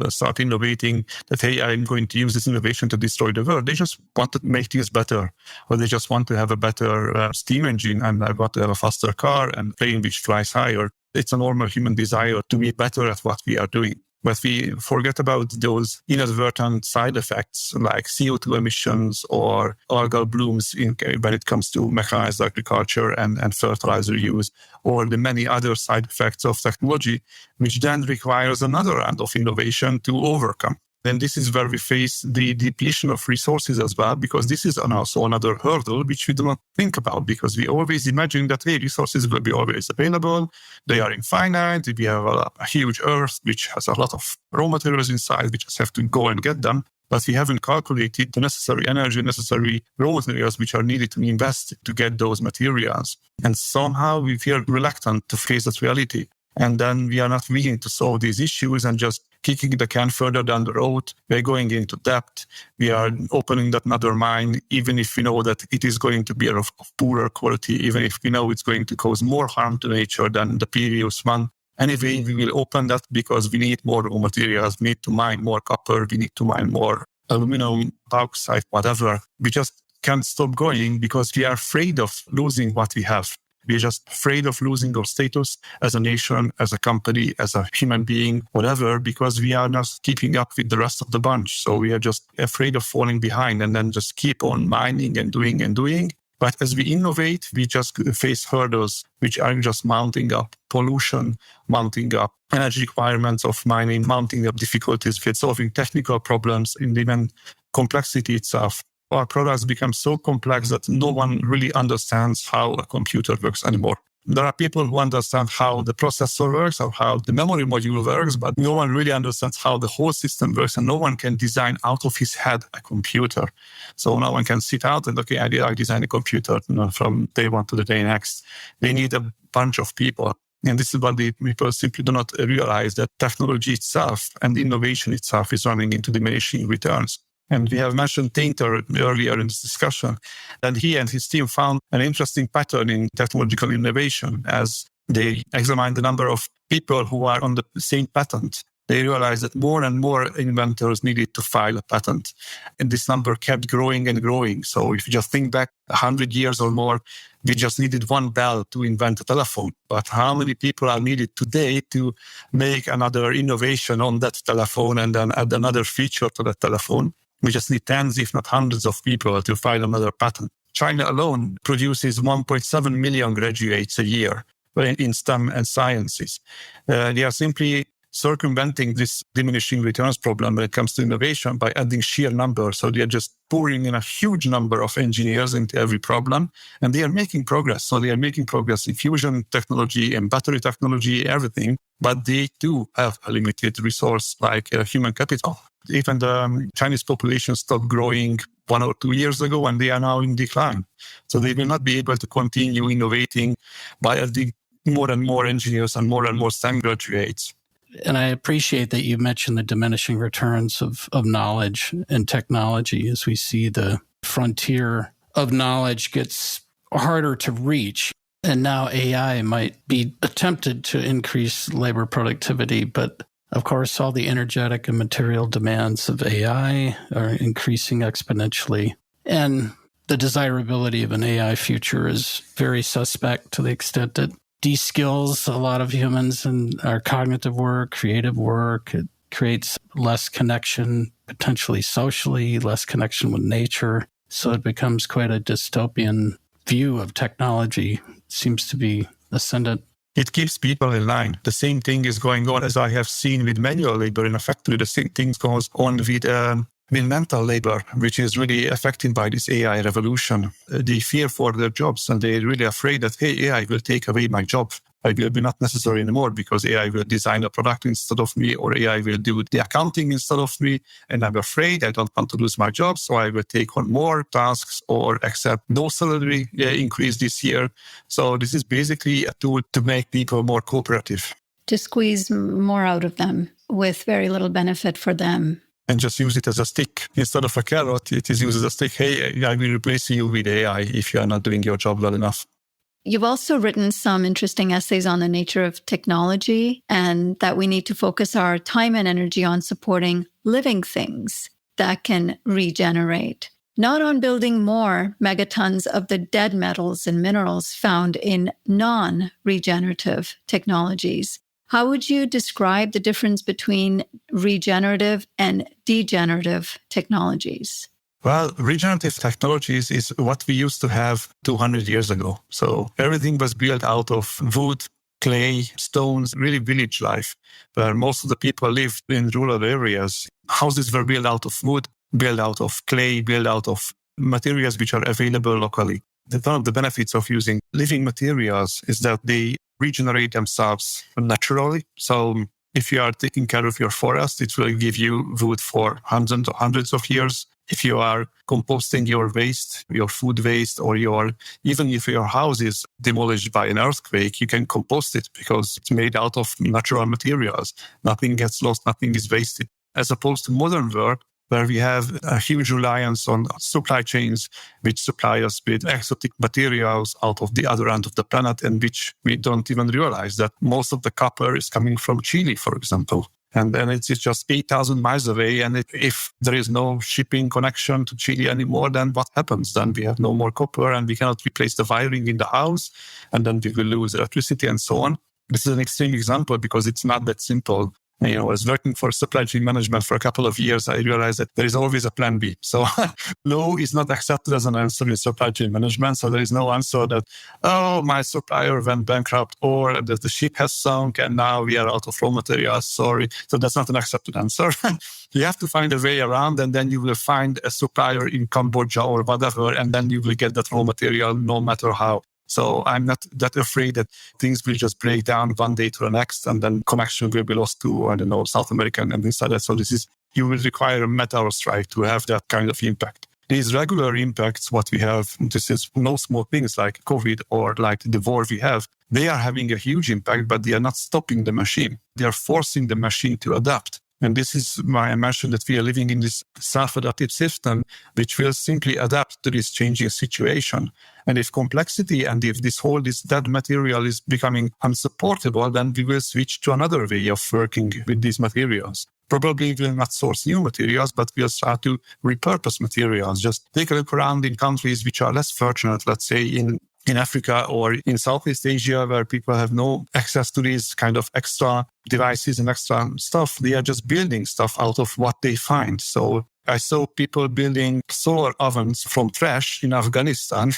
start innovating that, hey, I'm going to use this innovation to destroy the world. They just want to make things better or they just want to have a better steam engine and I want to have a faster car and plane which flies higher. It's a normal human desire to be better at what we are doing. But we forget about those inadvertent side effects like CO2 emissions or algal blooms when it comes to mechanized agriculture and fertilizer use, or the many other side effects of technology, which then requires another round of innovation to overcome. And this is where we face the depletion of resources as well, because this is also another hurdle which we do not think about, because we always imagine that, hey, resources will be always available. They are infinite. We have a huge earth, which has a lot of raw materials inside. We just have to go and get them. But we haven't calculated the necessary energy, necessary raw materials which are needed to invest to get those materials. And somehow we feel reluctant to face that reality. And then we are not willing to solve these issues and just kicking the can further down the road. We're going into debt. We are opening that another mine, even if we know that it is going to be of poorer quality, even if we know it's going to cause more harm to nature than the previous one. Anyway, we will open that because we need more raw materials. We need to mine more copper. We need to mine more aluminum, bauxite, whatever. We just can't stop going because we are afraid of losing what we have. We're just afraid of losing our status as a nation, as a company, as a human being, whatever, because we are not keeping up with the rest of the bunch. So we are just afraid of falling behind and then just keep on mining and doing and doing. But as we innovate, we just face hurdles, which are just mounting up pollution, mounting up energy requirements of mining, mounting up difficulties with solving technical problems, and even complexity itself. Our products become so complex that no one really understands how a computer works anymore. There are people who understand how the processor works or how the memory module works, but no one really understands how the whole system works, and no one can design out of his head a computer. So no one can sit out and, okay, I design a computer from day one to the day next. They need a bunch of people. And this is what the people simply do not realize, that technology itself and innovation itself is running into diminishing returns. And we have mentioned Tainter earlier in this discussion, that he and his team found an interesting pattern in technological innovation. As they examined the number of people who are on the same patent, they realized that more and more inventors needed to file a patent. And this number kept growing and growing. So if you just think back 100 years or more, we just needed one bell to invent a telephone. But how many people are needed today to make another innovation on that telephone and then add another feature to that telephone? We just need tens, if not hundreds of people to file another patent. China alone produces 1.7 million graduates a year in STEM and sciences. They are simply circumventing this diminishing returns problem when it comes to innovation by adding sheer numbers. So they are just pouring in a huge number of engineers into every problem, and they are making progress. So they are making progress in fusion technology and battery technology, everything, but they too have a limited resource like human capital. Even the Chinese population stopped growing 1 or 2 years ago, and they are now in decline. So they will not be able to continue innovating by adding more and more engineers and more STEM graduates. And I appreciate that you mentioned the diminishing returns of knowledge and technology as we see the frontier of knowledge gets harder to reach. And now AI might be attempted to increase labor productivity, but of course, all the energetic and material demands of AI are increasing exponentially. And the desirability of an AI future is very suspect to the extent that de-skills a lot of humans in our cognitive work, creative work. It creates less connection, potentially socially, less connection with nature. So it becomes quite a dystopian view of technology. It seems to be ascendant. It keeps people in line. The same thing is going on, as I have seen with manual labor in a factory. The same thing goes on with mental labor, which is really affected by this AI revolution. They fear for their jobs, and they're really afraid that, hey, AI will take away my job. I will be not necessary anymore because AI will design a product instead of me, or AI will do the accounting instead of me. And I'm afraid I don't want to lose my job, so I will take on more tasks or accept no salary increase this year. So this is basically a tool to make people more cooperative. To squeeze more out of them with very little benefit for them. And just use it as a stick. Instead of a carrot, it is used as a stick. Hey, I will replace you with AI if you are not doing your job well enough. You've also written some interesting essays on the nature of technology and that we need to focus our time and energy on supporting living things that can regenerate, not on building more megatons of the dead metals and minerals found in non-regenerative technologies. How would you describe the difference between regenerative and degenerative technologies? Well, regenerative technologies is what we used to have 200 years ago. So everything was built out of wood, clay, stones, really village life, where most of the people lived in rural areas. Houses were built out of wood, built out of clay, built out of materials which are available locally. One of the benefits of using living materials is that they regenerate themselves naturally. So if you are taking care of your forest, it will give you wood for hundreds of years. If you are composting your waste, your food waste, or even if your house is demolished by an earthquake, you can compost it because it's made out of natural materials. Nothing gets lost, nothing is wasted. As opposed to modern work, where we have a huge reliance on supply chains, which supply us with exotic materials out of the other end of the planet, and which we don't even realize that most of the copper is coming from Chile, for example. And then it's just 8,000 miles away. And if there is no shipping connection to Chile anymore, then what happens? Then we have no more copper and we cannot replace the wiring in the house. And then we will lose electricity and so on. This is an extreme example because it's not that simple. I was working for supply chain management for a couple of years. I realized that there is always a plan B. So no is not accepted as an answer in supply chain management. So there is no answer that, oh, my supplier went bankrupt or that the ship has sunk and now we are out of raw materials. Sorry. So that's not an accepted answer. You have to find a way around, and then you will find a supplier in Cambodia or whatever, and then you will get that raw material no matter how. So I'm not that afraid that things will just break down one day to the next, and then connection will be lost to, I don't know, South America and things like that. So you will require a meteor strike to have that kind of impact. These regular impacts, what we have, this is no small things like COVID or like the war we have, they are having a huge impact, but they are not stopping the machine. They are forcing the machine to adapt. And this is why I mentioned that we are living in this self-adaptive system, which will simply adapt to this changing situation. And if complexity and if this dead material is becoming unsupportable, then we will switch to another way of working with these materials. Probably we will not source new materials, but we'll start to repurpose materials. Just take a look around in countries which are less fortunate, let's say in Africa or in Southeast Asia, where people have no access to these kind of extra devices and extra stuff. They are just building stuff out of what they find. So I saw people building solar ovens from trash in Afghanistan.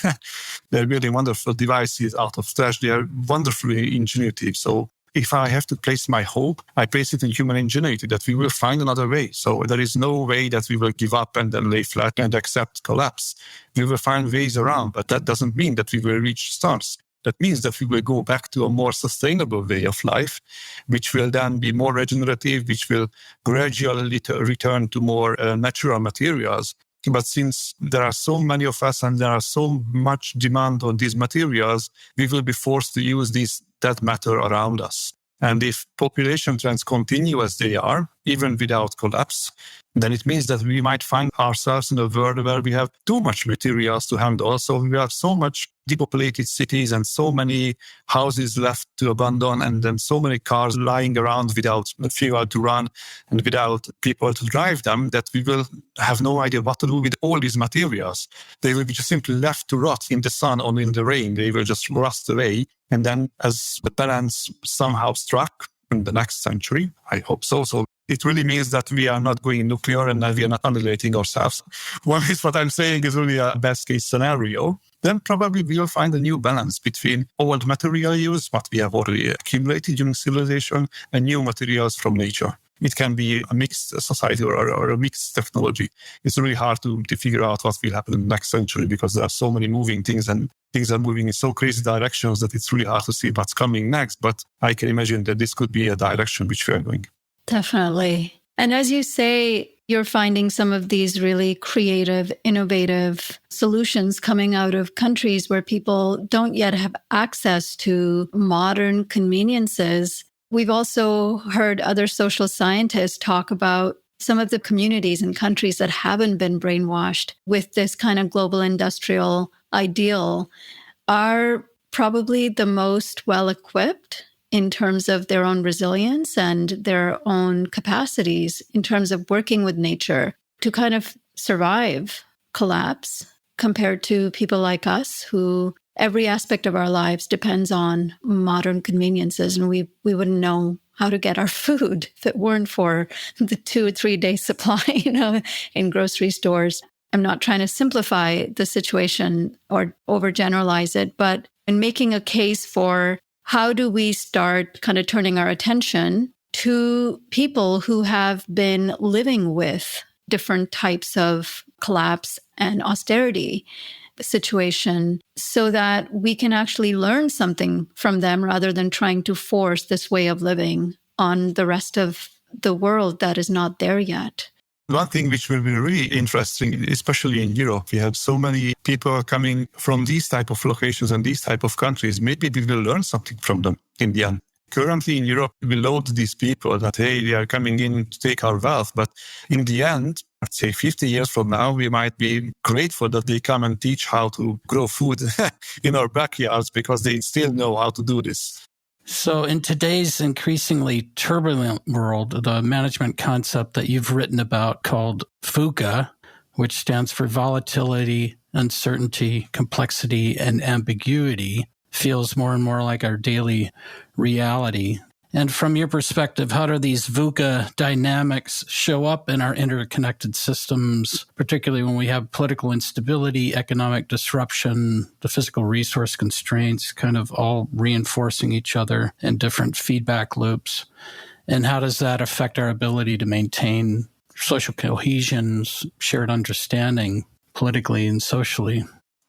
They're building wonderful devices out of trash. They are wonderfully ingenuitive. So if I have to place my hope, I place it in human ingenuity that we will find another way. So there is no way that we will give up and then lay flat and accept collapse. We will find ways around, but that doesn't mean that we will reach stars. That means that we will go back to a more sustainable way of life, which will then be more regenerative, which will gradually return to more natural materials. But since there are so many of us and there are so much demand on these materials, we will be forced to use that matter around us. And if population trends continue as they are, even without collapse, then it means that we might find ourselves in a world where we have too much materials to handle. So we have so much depopulated cities and so many houses left to abandon, and then so many cars lying around without fuel to run and without people to drive them, that we will have no idea what to do with all these materials. They will be just simply left to rot in the sun or in the rain. They will just rust away. And then as the balance somehow struck in the next century, I hope so. So it really means that we are not going nuclear and that we are not annihilating ourselves. One is what I'm saying is really a best case scenario. Then probably we will find a new balance between old material use, what we have already accumulated during civilization, and new materials from nature. It can be a mixed society or a mixed technology. It's really hard to figure out what will happen in the next century because there are so many moving things and things are moving in so crazy directions that it's really hard to see what's coming next. But I can imagine that this could be a direction which we are going. Definitely. And as you say, you're finding some of these really creative, innovative solutions coming out of countries where people don't yet have access to modern conveniences. We've also heard other social scientists talk about some of the communities and countries that haven't been brainwashed with this kind of global industrial ideal are probably the most well-equipped in terms of their own resilience and their own capacities in terms of working with nature to kind of survive collapse compared to people like us who every aspect of our lives depends on modern conveniences, and we wouldn't know how to get our food if it weren't for the 2 or 3 day supply, in grocery stores. I'm not trying to simplify the situation or overgeneralize it, but in making a case for how do we start kind of turning our attention to people who have been living with different types of collapse and austerity situation so that we can actually learn something from them rather than trying to force this way of living on the rest of the world that is not there yet. One thing which will be really interesting, especially in Europe, we have so many people coming from these type of locations and these type of countries. Maybe we will learn something from them in the end. Currently in Europe, we load these people that, hey, they are coming in to take our wealth. But in the end, let's say 50 years from now, we might be grateful that they come and teach how to grow food in our backyards because they still know how to do this. So in today's increasingly turbulent world, the management concept that you've written about called VUCA, which stands for volatility, uncertainty, complexity, and ambiguity, feels more and more like our daily reality. And from your perspective, how do these VUCA dynamics show up in our interconnected systems, particularly when we have political instability, economic disruption, the physical resource constraints, kind of all reinforcing each other in different feedback loops? And how does that affect our ability to maintain social cohesion, shared understanding politically and socially?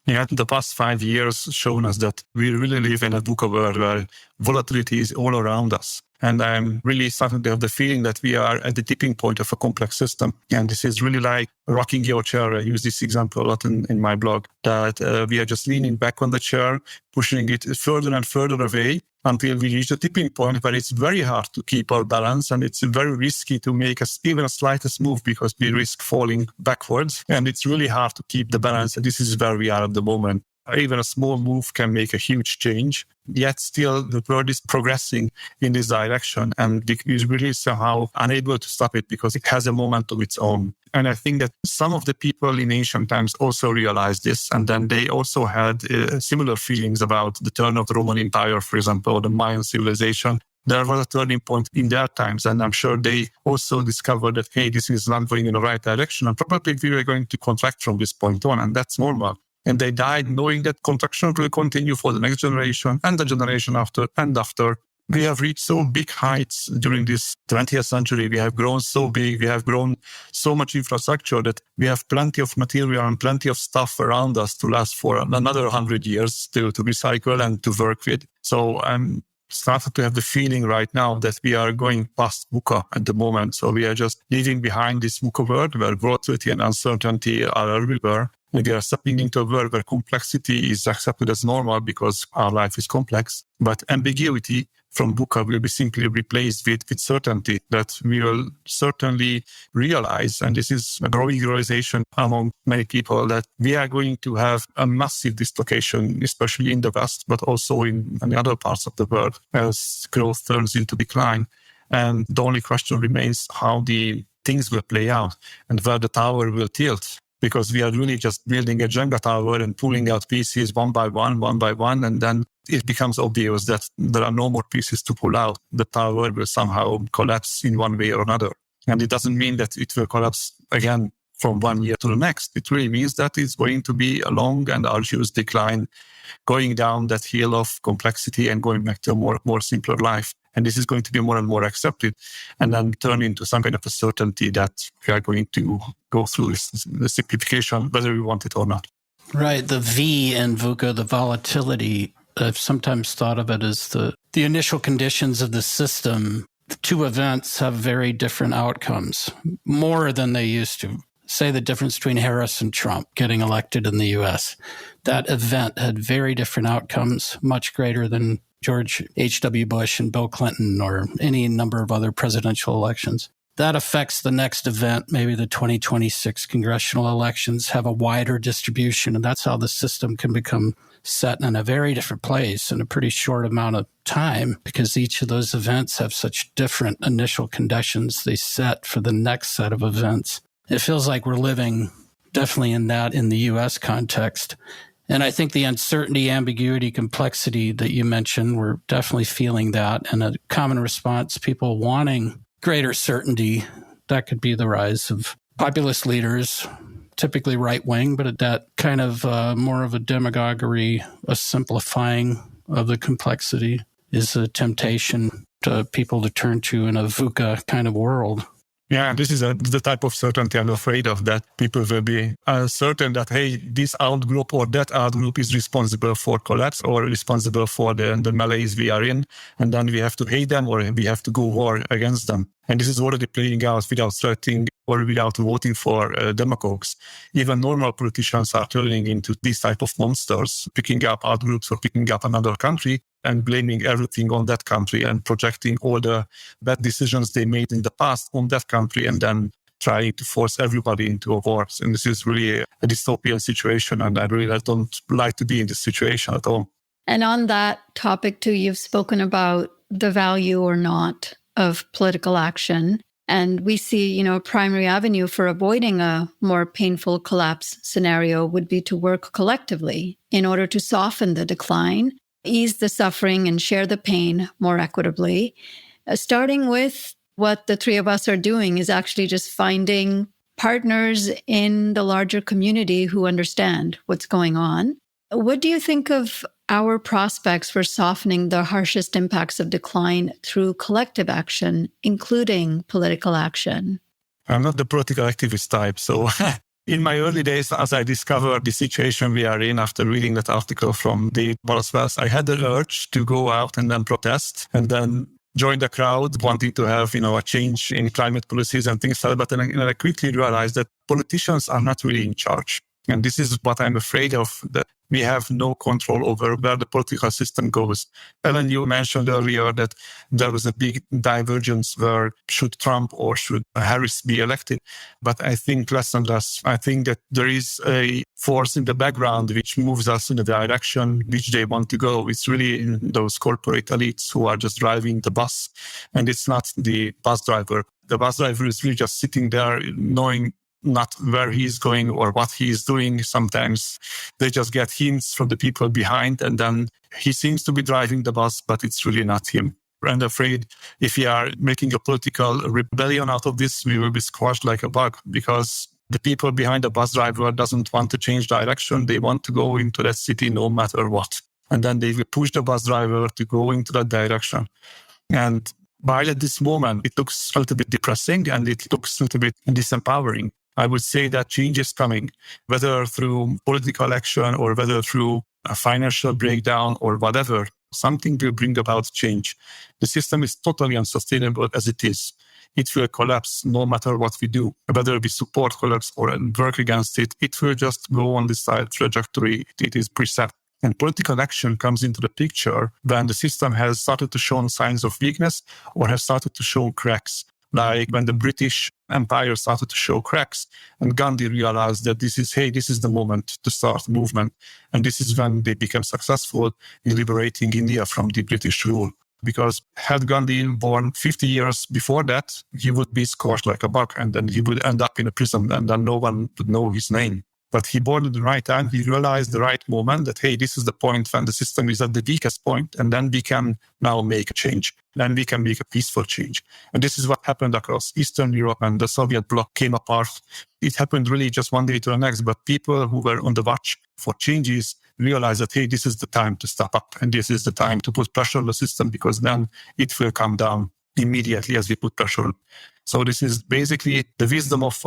Yeah, the past 5 years shown us that we really live in a VUCA world where volatility is all around us. And I'm really starting to have the feeling that we are at the tipping point of a complex system. And this is really like rocking your chair. I use this example a lot in my blog, that we are just leaning back on the chair, pushing it further and further away until we reach the tipping point where it's very hard to keep our balance. And it's very risky to make even a slightest move because we risk falling backwards. And it's really hard to keep the balance. And this is where we are at the moment. Even a small move can make a huge change. Yet still, the world is progressing in this direction and is really somehow unable to stop it because it has a moment of its own. And I think that some of the people in ancient times also realized this. And then they also had similar feelings about the turn of the Roman Empire, for example, or the Mayan civilization. There was a turning point in their times. And I'm sure they also discovered that, hey, this is not going in the right direction. And probably we were going to contract from this point on. And that's normal. And they died knowing that contraction will continue for the next generation and the generation after and after. We have reached so big heights during this 20th century. We have grown so big. We have grown so much infrastructure that we have plenty of material and plenty of stuff around us to last for another 100 years still to recycle and to work with. So I'm started to have the feeling right now that we are going past VUCA at the moment. So we are just leaving behind this VUCA world where volatility and uncertainty are everywhere. And we are stepping into a world where complexity is accepted as normal because our life is complex. But ambiguity from VUCA will be simply replaced with certainty that we will certainly realize, and this is a growing realization among many people, that we are going to have a massive dislocation, especially in the West, but also in many other parts of the world as growth turns into decline. And the only question remains how the things will play out and where the tower will tilt. Because we are really just building a Jenga tower and pulling out pieces one by one, and then it becomes obvious that there are no more pieces to pull out. The tower will somehow collapse in one way or another. And it doesn't mean that it will collapse again from 1 year to the next. It really means that it's going to be a long and arduous decline, going down that hill of complexity and going back to a more simpler life. And this is going to be more and more accepted and then turn into some kind of a certainty that we are going to go through the simplification, whether we want it or not. Right. The V in VUCA, the volatility, I've sometimes thought of it as the initial conditions of the system. The two events have very different outcomes, more than they used to. Say the difference between Harris and Trump getting elected in the U.S. That event had very different outcomes, much greater than George H.W. Bush and Bill Clinton or any number of other presidential elections. That affects the next event. Maybe the 2026 congressional elections have a wider distribution, and that's how the system can become set in a very different place in a pretty short amount of time because each of those events have such different initial conditions they set for the next set of events. It feels like we're living definitely in the U.S. context. And I think the uncertainty, ambiguity, complexity that you mentioned, we're definitely feeling that. And a common response, people wanting greater certainty, that could be the rise of populist leaders, typically right-wing, but at that kind of more of a demagoguery, a simplifying of the complexity is a temptation to people to turn to in a VUCA kind of world. Yeah, this is the type of certainty I'm afraid of, that people will be certain that, hey, this out-group or that out-group is responsible for collapse or responsible for the malaise we are in. And then we have to hate them or we have to go war against them. And this is already playing out without threatening or without voting for demagogues. Even normal politicians are turning into these type of monsters, picking up art groups or picking up another country and blaming everything on that country and projecting all the bad decisions they made in the past on that country and then trying to force everybody into a war. And this is really a dystopian situation. And I really don't like to be in this situation at all. And on that topic too, you've spoken about the value or not of political action. And we see, a primary avenue for avoiding a more painful collapse scenario would be to work collectively in order to soften the decline, ease the suffering, and share the pain more equitably. Starting with what the three of us are doing is actually just finding partners in the larger community who understand what's going on. What do you think of our prospects for softening the harshest impacts of decline through collective action, including political action? I'm not the political activist type. So in my early days, as I discovered the situation we are in after reading that article from David Wallace, I had the urge to go out and then protest and then join the crowd, wanting to have, a change in climate policies and things like that. But then I quickly realized that politicians are not really in charge. And this is what I'm afraid of, that we have no control over where the political system goes. Ellen, you mentioned earlier that there was a big divergence where should Trump or should Harris be elected. But I think less and less. I think that there is a force in the background which moves us in the direction which they want to go. It's really those corporate elites who are just driving the bus. And it's not the bus driver. The bus driver is really just sitting there knowing not where he's going or what he's doing. Sometimes they just get hints from the people behind and then he seems to be driving the bus, but it's really not him. I'm afraid if we are making a political rebellion out of this, we will be squashed like a bug because the people behind the bus driver doesn't want to change direction. They want to go into that city no matter what. And then they will push the bus driver to go into that direction. And while at this moment, it looks a little bit depressing and it looks a little bit disempowering, I would say that change is coming, whether through political action or whether through a financial breakdown or whatever. Something will bring about change. The system is totally unsustainable as it is. It will collapse no matter what we do. Whether we support collapse or work against it, it will just go on this side trajectory. It is preset. And political action comes into the picture when the system has started to show signs of weakness or has started to show cracks. Like when the British Empire started to show cracks and Gandhi realized that this is the moment to start movement. And this is when they became successful in liberating India from the British rule. Because had Gandhi been born 50 years before that, he would be squashed like a bug and then he would end up in a prison and then no one would know his name. But he born at the right time. He realized the right moment that, hey, this is the point when the system is at the weakest point, and then we can now make a change. Then we can make a peaceful change. And this is what happened across Eastern Europe and the Soviet bloc came apart. It happened really just one day to the next, but people who were on the watch for changes realized that, hey, this is the time to step up and this is the time to put pressure on the system because then it will come down immediately as we put pressure on. So this is basically the wisdom of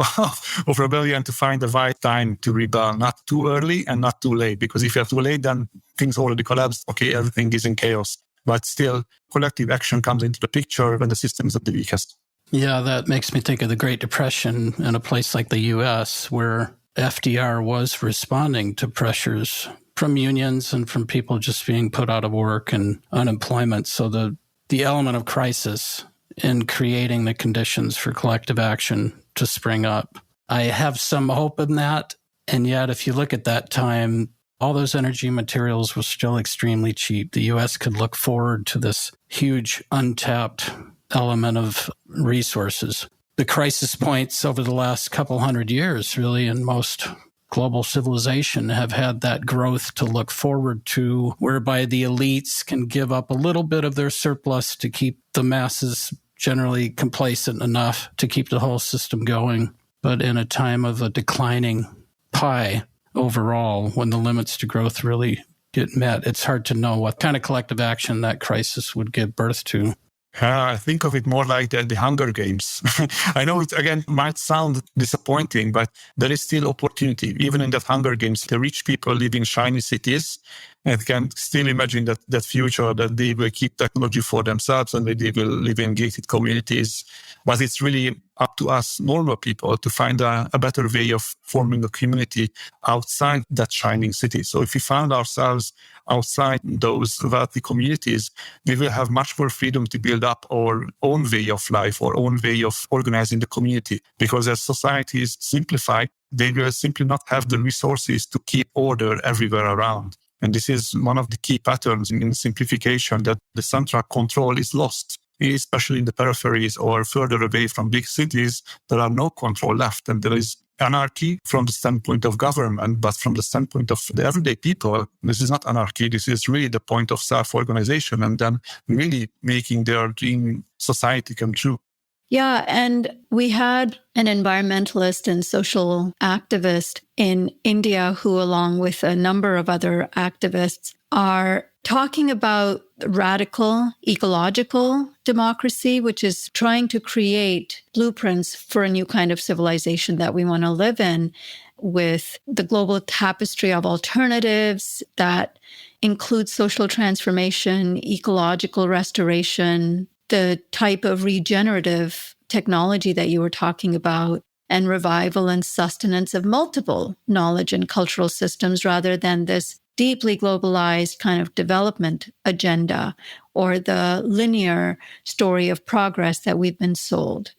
rebellion, to find the right time to rebel, not too early and not too late. Because if you're too late, then things already collapsed. Okay, everything is in chaos. But still, collective action comes into the picture when the system is at the weakest. Yeah, that makes me think of the Great Depression in a place like the U.S., where FDR was responding to pressures from unions and from people just being put out of work and unemployment. So the element of crisis in creating the conditions for collective action to spring up. I have some hope in that. And yet, if you look at that time, all those energy materials were still extremely cheap. The U.S. could look forward to this huge untapped element of resources. The crisis points over the last couple hundred years, really, in most global civilization, have had that growth to look forward to, whereby the elites can give up a little bit of their surplus to keep the masses generally complacent enough to keep the whole system going. But in a time of a declining pie overall, when the limits to growth really get met, it's hard to know what kind of collective action that crisis would give birth to. I think of it more like the Hunger Games. I know it, again, might sound disappointing, but there is still opportunity. Even in that Hunger Games, the rich people live in shiny cities and can still imagine that future, that they will keep technology for themselves and they will live in gated communities. But it's really up to us, normal people, to find a better way of forming a community outside that shining city. So if we found ourselves outside those wealthy communities, we will have much more freedom to build up our own way of life, our own way of organizing the community. Because as societies simplify, they will simply not have the resources to keep order everywhere around. And this is one of the key patterns in simplification, that the central control is lost, especially in the peripheries or further away from big cities. There are no control left, and there is anarchy from the standpoint of government, but from the standpoint of the everyday people, this is not anarchy. This is really the point of self-organization and then really making their dream society come true. Yeah, and we had an environmentalist and social activist in India who, along with a number of other activists, are talking about radical ecological democracy, which is trying to create blueprints for a new kind of civilization that we want to live in, with the global tapestry of alternatives that include social transformation, ecological restoration, the type of regenerative technology that you were talking about, and revival and sustenance of multiple knowledge and cultural systems, rather than this deeply globalized kind of development agenda or the linear story of progress that we've been sold.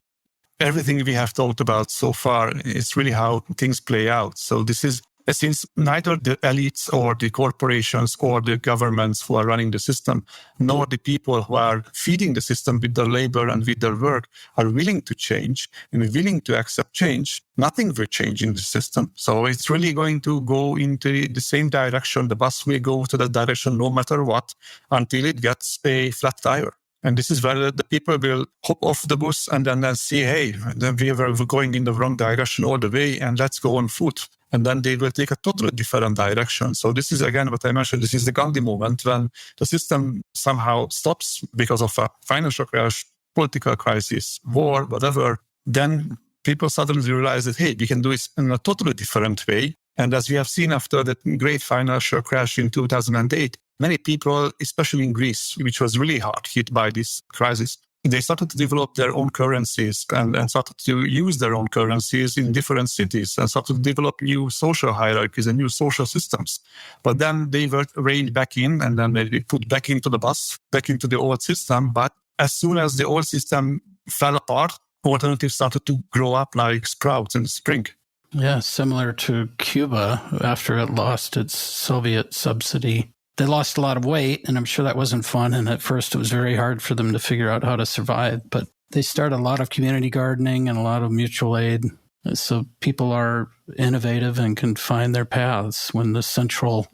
Everything we have talked about so far is really how things play out. So this is, since neither the elites or the corporations or the governments who are running the system, nor the people who are feeding the system with their labor and with their work are willing to change and willing to accept change, nothing will change in the system. So it's really going to go into the same direction. The bus will go to that direction no matter what, until it gets a flat tire. And this is where the people will hop off the bus and then see, hey, then we were going in the wrong direction all the way, and let's go on foot. And then they will take a totally different direction. So this is, again, what I mentioned, this is the Gandhi moment, when the system somehow stops because of a financial crash, political crisis, war, whatever. Then people suddenly realize that, hey, we can do it in a totally different way. And as we have seen after the great financial crash in 2008, many people, especially in Greece, which was really hard hit by this crisis, they started to develop their own currencies and started to use their own currencies in different cities and started to develop new social hierarchies and new social systems. But then they were reined back in, and then they put back into the bus, back into the old system. But as soon as the old system fell apart, alternatives started to grow up like sprouts in the spring. Yeah, similar to Cuba after it lost its Soviet subsidy. They lost a lot of weight, and I'm sure that wasn't fun. And at first, it was very hard for them to figure out how to survive. But they started a lot of community gardening and a lot of mutual aid. So people are innovative and can find their paths when the central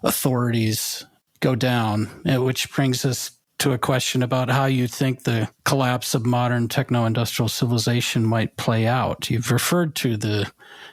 authorities go down, which brings us to a question about how you think the collapse of modern techno-industrial civilization might play out. You've referred to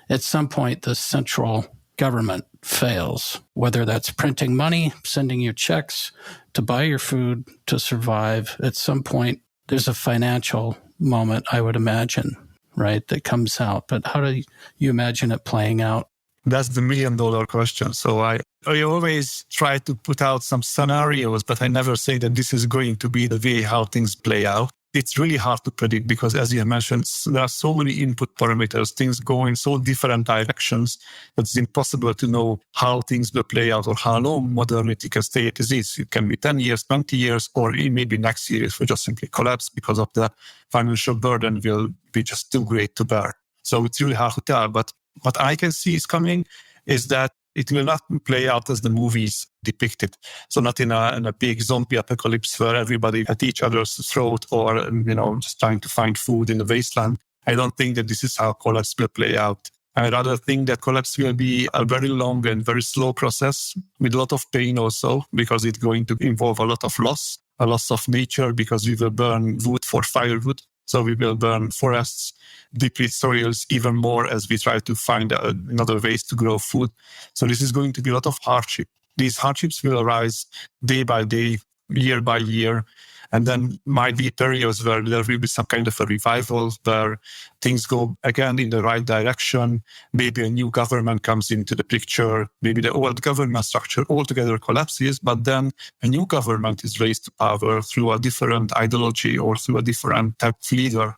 at some point, the central government fails, whether that's printing money, sending you checks to buy your food to survive. At some point, there's a financial moment, I would imagine, right, that comes out. But how do you imagine it playing out? That's the $1 million question. So I always try to put out some scenarios, but I never say that this is going to be the way how things play out. It's really hard to predict because, as you mentioned, there are so many input parameters. Things go in so different directions that it's impossible to know how things will play out or how long modernity can stay as is. It can be 10 years, 20 years, or maybe next year it will just simply collapse because of the financial burden will be just too great to bear. So it's really hard to tell. But what I can see is coming is that it will not play out as the movies depict it. So not in a big zombie apocalypse where everybody at each other's throat or, just trying to find food in the wasteland. I don't think that this is how collapse will play out. I rather think that collapse will be a very long and very slow process with a lot of pain also, because it's going to involve a lot of loss, a loss of nature, because we will burn wood for firewood. So we will burn forests, deplete soils even more as we try to find another ways to grow food. So this is going to be a lot of hardship. These hardships will arise day by day, year by year. And then might be periods where there will be some kind of a revival, where things go again in the right direction. Maybe a new government comes into the picture. Maybe the old government structure altogether collapses, but then a new government is raised to power through a different ideology or through a different type of leader.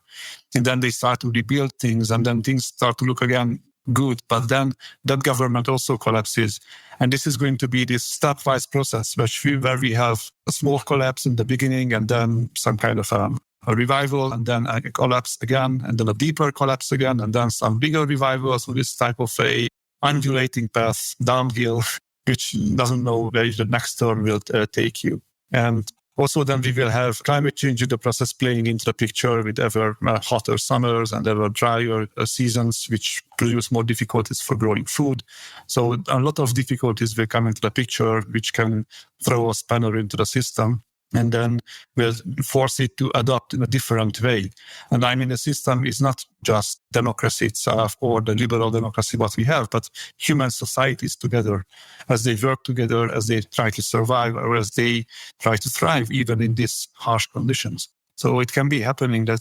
And then they start to rebuild things, and then things start to look again good. But then that government also collapses. And this is going to be this stepwise process where we have a small collapse in the beginning, and then some kind of a revival, and then a collapse again, and then a deeper collapse again, and then some bigger revivals. So this type of a undulating path downhill, which doesn't know where the next turn will take you. And also, then we will have climate change in the process playing into the picture with ever hotter summers and ever drier seasons, which produce more difficulties for growing food. So a lot of difficulties will come into the picture, which can throw a spanner into the system, and then will force it to adopt in a different way. And I mean, the system is not just democracy itself or the liberal democracy what we have, but human societies together, as they work together, as they try to survive, or as they try to thrive even in these harsh conditions. So it can be happening that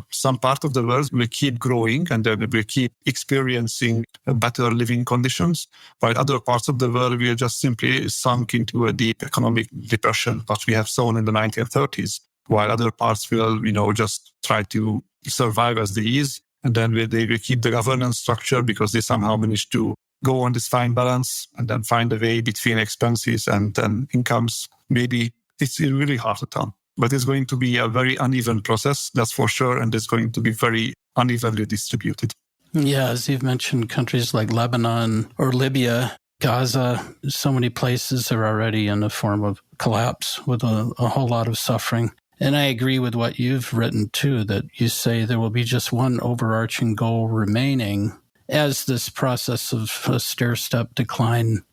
some part of the world will keep growing and then will keep experiencing better living conditions, while other parts of the world will just simply sunk into a deep economic depression, what we have seen in the 1930s, while other parts will, just try to survive as they is. And then they will keep the governance structure because they somehow managed to go on this fine balance and then find a way between expenses and incomes. Maybe it's really hard to tell. But it's going to be a very uneven process, that's for sure, and it's going to be very unevenly distributed. Yeah, as you've mentioned, countries like Lebanon or Libya, Gaza, so many places are already in a form of collapse with a whole lot of suffering. And I agree with what you've written, too, that you say there will be just one overarching goal remaining as this process of a stair-step decline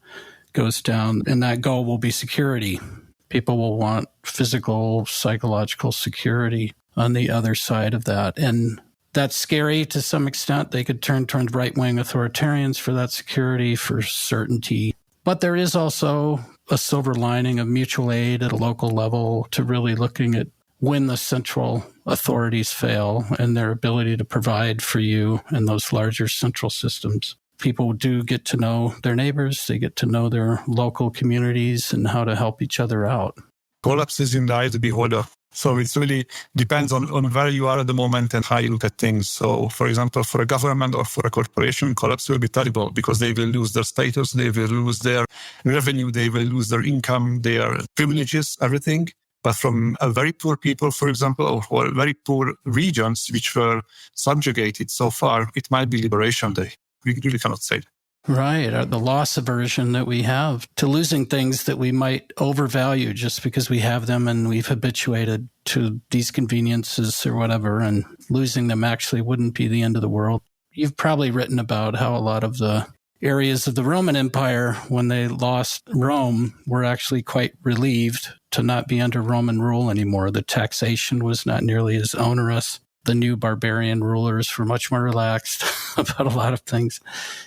goes down, and that goal will be security. People will want physical, psychological security on the other side of that. And that's scary to some extent. They could turn towards right-wing authoritarians for that security, for certainty. But there is also a silver lining of mutual aid at a local level to really looking at when the central authorities fail and their ability to provide for you in those larger central systems. People do get to know their neighbors, they get to know their local communities and how to help each other out. Collapse is in the eye of the beholder. So it really depends on where you are at the moment and how you look at things. So, for example, for a government or for a corporation, collapse will be terrible because they will lose their status, they will lose their revenue, they will lose their income, their privileges, everything. But from a very poor people, for example, or very poor regions which were subjugated so far, it might be Liberation Day. We really cannot say. Right. The loss aversion that we have to losing things that we might overvalue just because we have them and we've habituated to these conveniences or whatever, and losing them actually wouldn't be the end of the world. You've probably written about how a lot of the areas of the Roman Empire, when they lost Rome, were actually quite relieved to not be under Roman rule anymore. The taxation was not nearly as onerous. The new barbarian rulers were much more relaxed about a lot of things.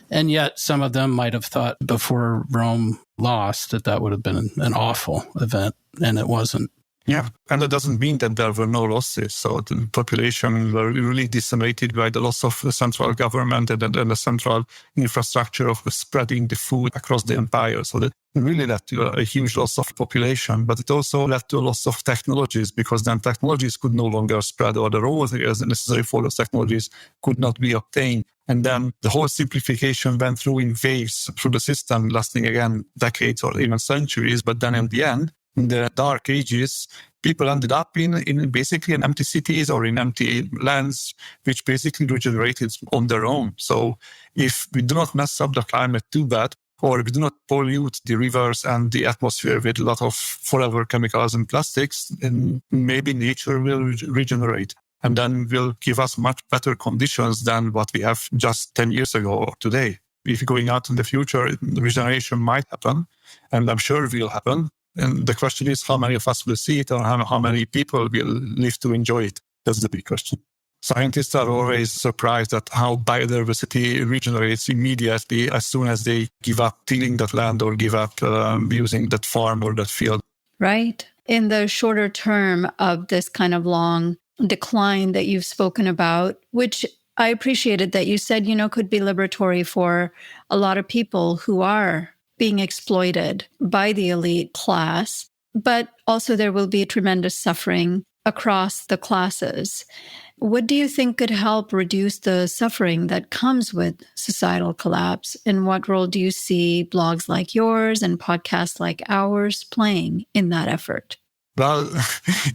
And yet some of them might have thought before Rome lost that would have been an awful event, and it wasn't. Yeah, and that doesn't mean that there were no losses. So the population were really decimated by the loss of the central government and the central infrastructure of spreading the food across the empire. So that really led to a huge loss of population, but it also led to a loss of technologies because then technologies could no longer spread, or the raw materials necessary for those technologies could not be obtained. And then the whole simplification went through in waves through the system, lasting again decades or even centuries. But then in the end, in the dark ages, people ended up in basically in empty cities or in empty lands, which basically regenerated on their own. So if we do not mess up the climate too bad, or if we do not pollute the rivers and the atmosphere with a lot of forever chemicals and plastics, then maybe nature will regenerate and then will give us much better conditions than what we have just 10 years ago or today. If going out in the future, regeneration might happen, and I'm sure it will happen. And the question is how many of us will see it, or how many people will live to enjoy it. That's the big question. Scientists are always surprised at how biodiversity regenerates immediately as soon as they give up tilling that land or give up using that farm or that field. Right. in the shorter term of this kind of long decline that you've spoken about, which I appreciated that you said, could be liberatory for a lot of people who are being exploited by the elite class, but also there will be tremendous suffering across the classes. What do you think could help reduce the suffering that comes with societal collapse? And what role do you see blogs like yours and podcasts like ours playing in that effort? Well,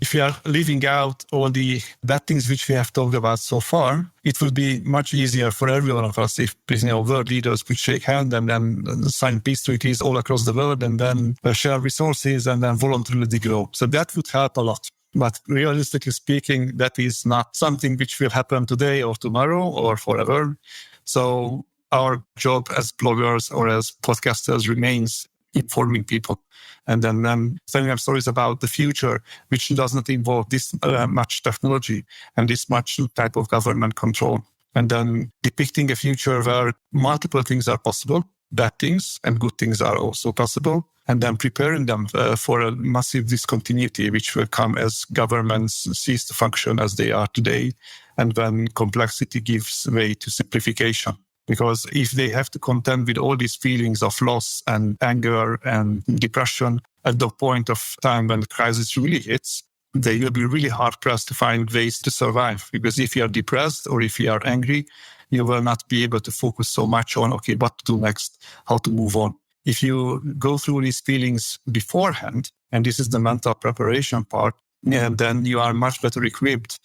if we are leaving out all the bad things which we have talked about so far, it would be much easier for every one of us if world leaders could shake hands and then sign peace treaties all across the world and then share resources and then voluntarily grow. So that would help a lot. But realistically speaking, that is not something which will happen today or tomorrow or forever. So our job as bloggers or as podcasters remains informing people and then telling them stories about the future, which does not involve this much technology and this much type of government control. And then depicting a future where multiple things are possible, bad things and good things are also possible, and then preparing them for a massive discontinuity, which will come as governments cease to function as they are today, and when complexity gives way to simplification. Because if they have to contend with all these feelings of loss and anger and depression at the point of time when the crisis really hits, they will be really hard-pressed to find ways to survive. Because if you are depressed or if you are angry, you will not be able to focus so much on, okay, what to do next, how to move on. If you go through these feelings beforehand, and this is the mental preparation part, then you are much better equipped.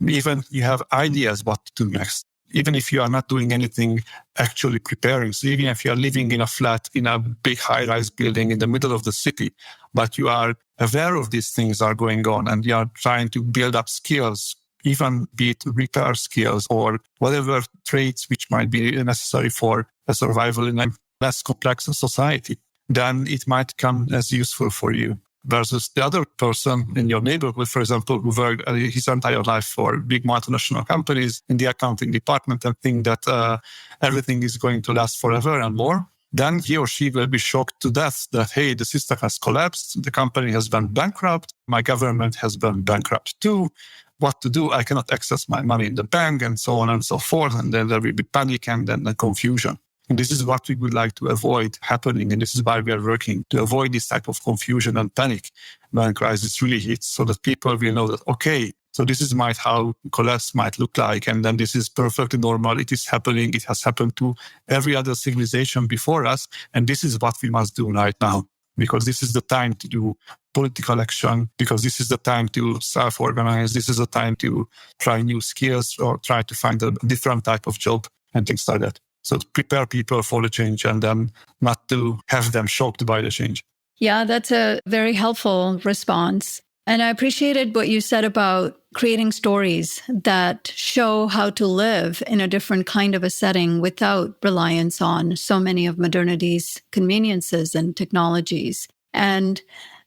Even you have ideas what to do next. Even if you are not doing anything actually preparing. So even if you are living in a flat, in a big high-rise building in the middle of the city, but you are aware of these things are going on and you are trying to build up skills, even be it repair skills or whatever traits which might be necessary for a survival in a less complex society, then it might come as useful for you. Versus the other person in your neighborhood, for example, who worked his entire life for big multinational companies in the accounting department and think that everything is going to last forever and more, then he or she will be shocked to death that, hey, the system has collapsed, the company has been bankrupt, my government has been bankrupt too. What to do? I cannot access my money in the bank and so on and so forth. And then there will be panic and then confusion. And this is what we would like to avoid happening. And this is why we are working to avoid this type of confusion and panic when crisis really hits, so that people will know that, okay, so this is how collapse might look like. And then this is perfectly normal. It is happening. It has happened to every other civilization before us. And this is what we must do right now, because this is the time to do political action, because this is the time to self-organize. This is the time to try new skills or try to find a different type of job and things like that. So to prepare people for the change and then not to have them shocked by the change. Yeah, that's a very helpful response. And I appreciated what you said about creating stories that show how to live in a different kind of a setting without reliance on so many of modernity's conveniences and technologies. And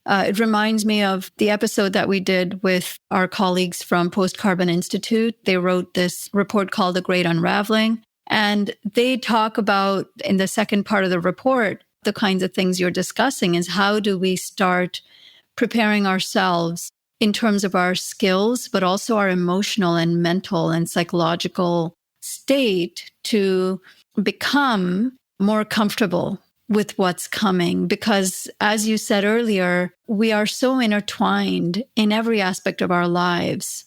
it reminds me of the episode that we did with our colleagues from Post-Carbon Institute. They wrote this report called The Great Unraveling. And they talk about, in the second part of the report, the kinds of things you're discussing is how do we start preparing ourselves in terms of our skills, but also our emotional and mental and psychological state to become more comfortable with what's coming. Because as you said earlier, we are so intertwined in every aspect of our lives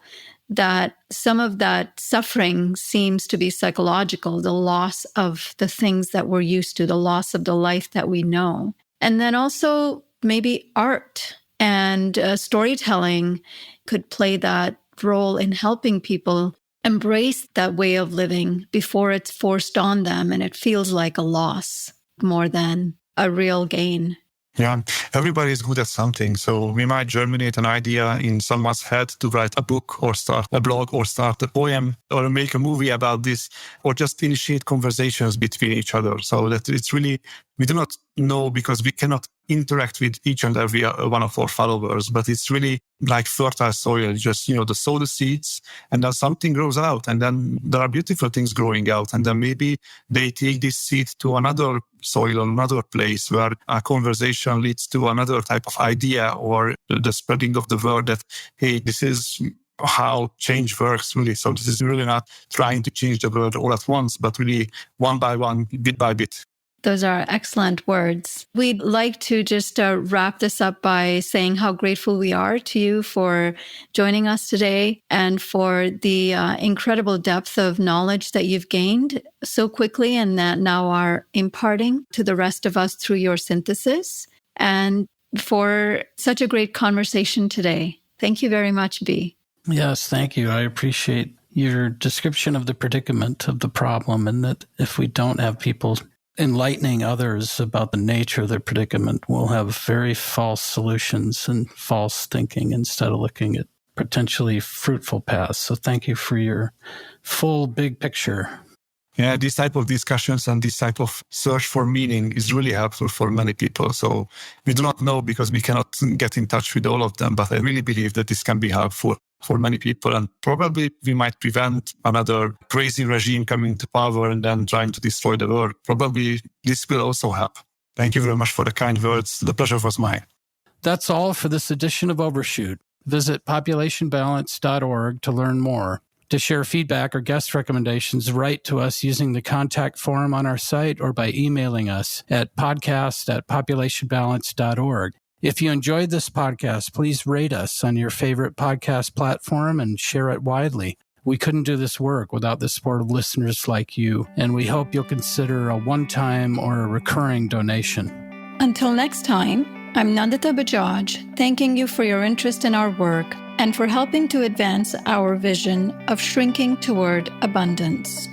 that some of that suffering seems to be psychological, the loss of the things that we're used to, the loss of the life that we know. And then also maybe art and storytelling could play that role in helping people embrace that way of living before it's forced on them and it feels like a loss more than a real gain. Yeah, everybody is good at something. So we might germinate an idea in someone's head to write a book or start a blog or start a poem or make a movie about this or just initiate conversations between each other. So that it's really, we do not know because we cannot interact with each and every one of our followers, but it's really like fertile soil. Just, to sow the seeds and then something grows out, and then there are beautiful things growing out. And then maybe they take this seed to another soil or another place where a conversation leads to another type of idea, or the spreading of the word that, hey, this is how change works, really. So this is really not trying to change the world all at once, but really one by one, bit by bit. Those are excellent words. We'd like to just wrap this up by saying how grateful we are to you for joining us today and for the incredible depth of knowledge that you've gained so quickly and that now are imparting to the rest of us through your synthesis, and for such a great conversation today. Thank you very much, B. Yes, thank you. I appreciate your description of the predicament of the problem, and that if we don't have people enlightening others about the nature of their predicament, we'll have very false solutions and false thinking instead of looking at potentially fruitful paths. So thank you for your full big picture. Yeah, this type of discussions and this type of search for meaning is really helpful for many people. So we do not know because we cannot get in touch with all of them, but I really believe that this can be helpful for many people. And probably we might prevent another crazy regime coming to power and then trying to destroy the world. Probably this will also help. Thank you very much for the kind words. The pleasure was mine. That's all for this edition of Overshoot. Visit populationbalance.org to learn more. To share feedback or guest recommendations, write to us using the contact form on our site or by emailing us at podcast@populationbalance.org. If you enjoyed this podcast, please rate us on your favorite podcast platform and share it widely. We couldn't do this work without the support of listeners like you, and we hope you'll consider a one-time or a recurring donation. Until next time, I'm Nandita Bajaj, thanking you for your interest in our work and for helping to advance our vision of shrinking toward abundance.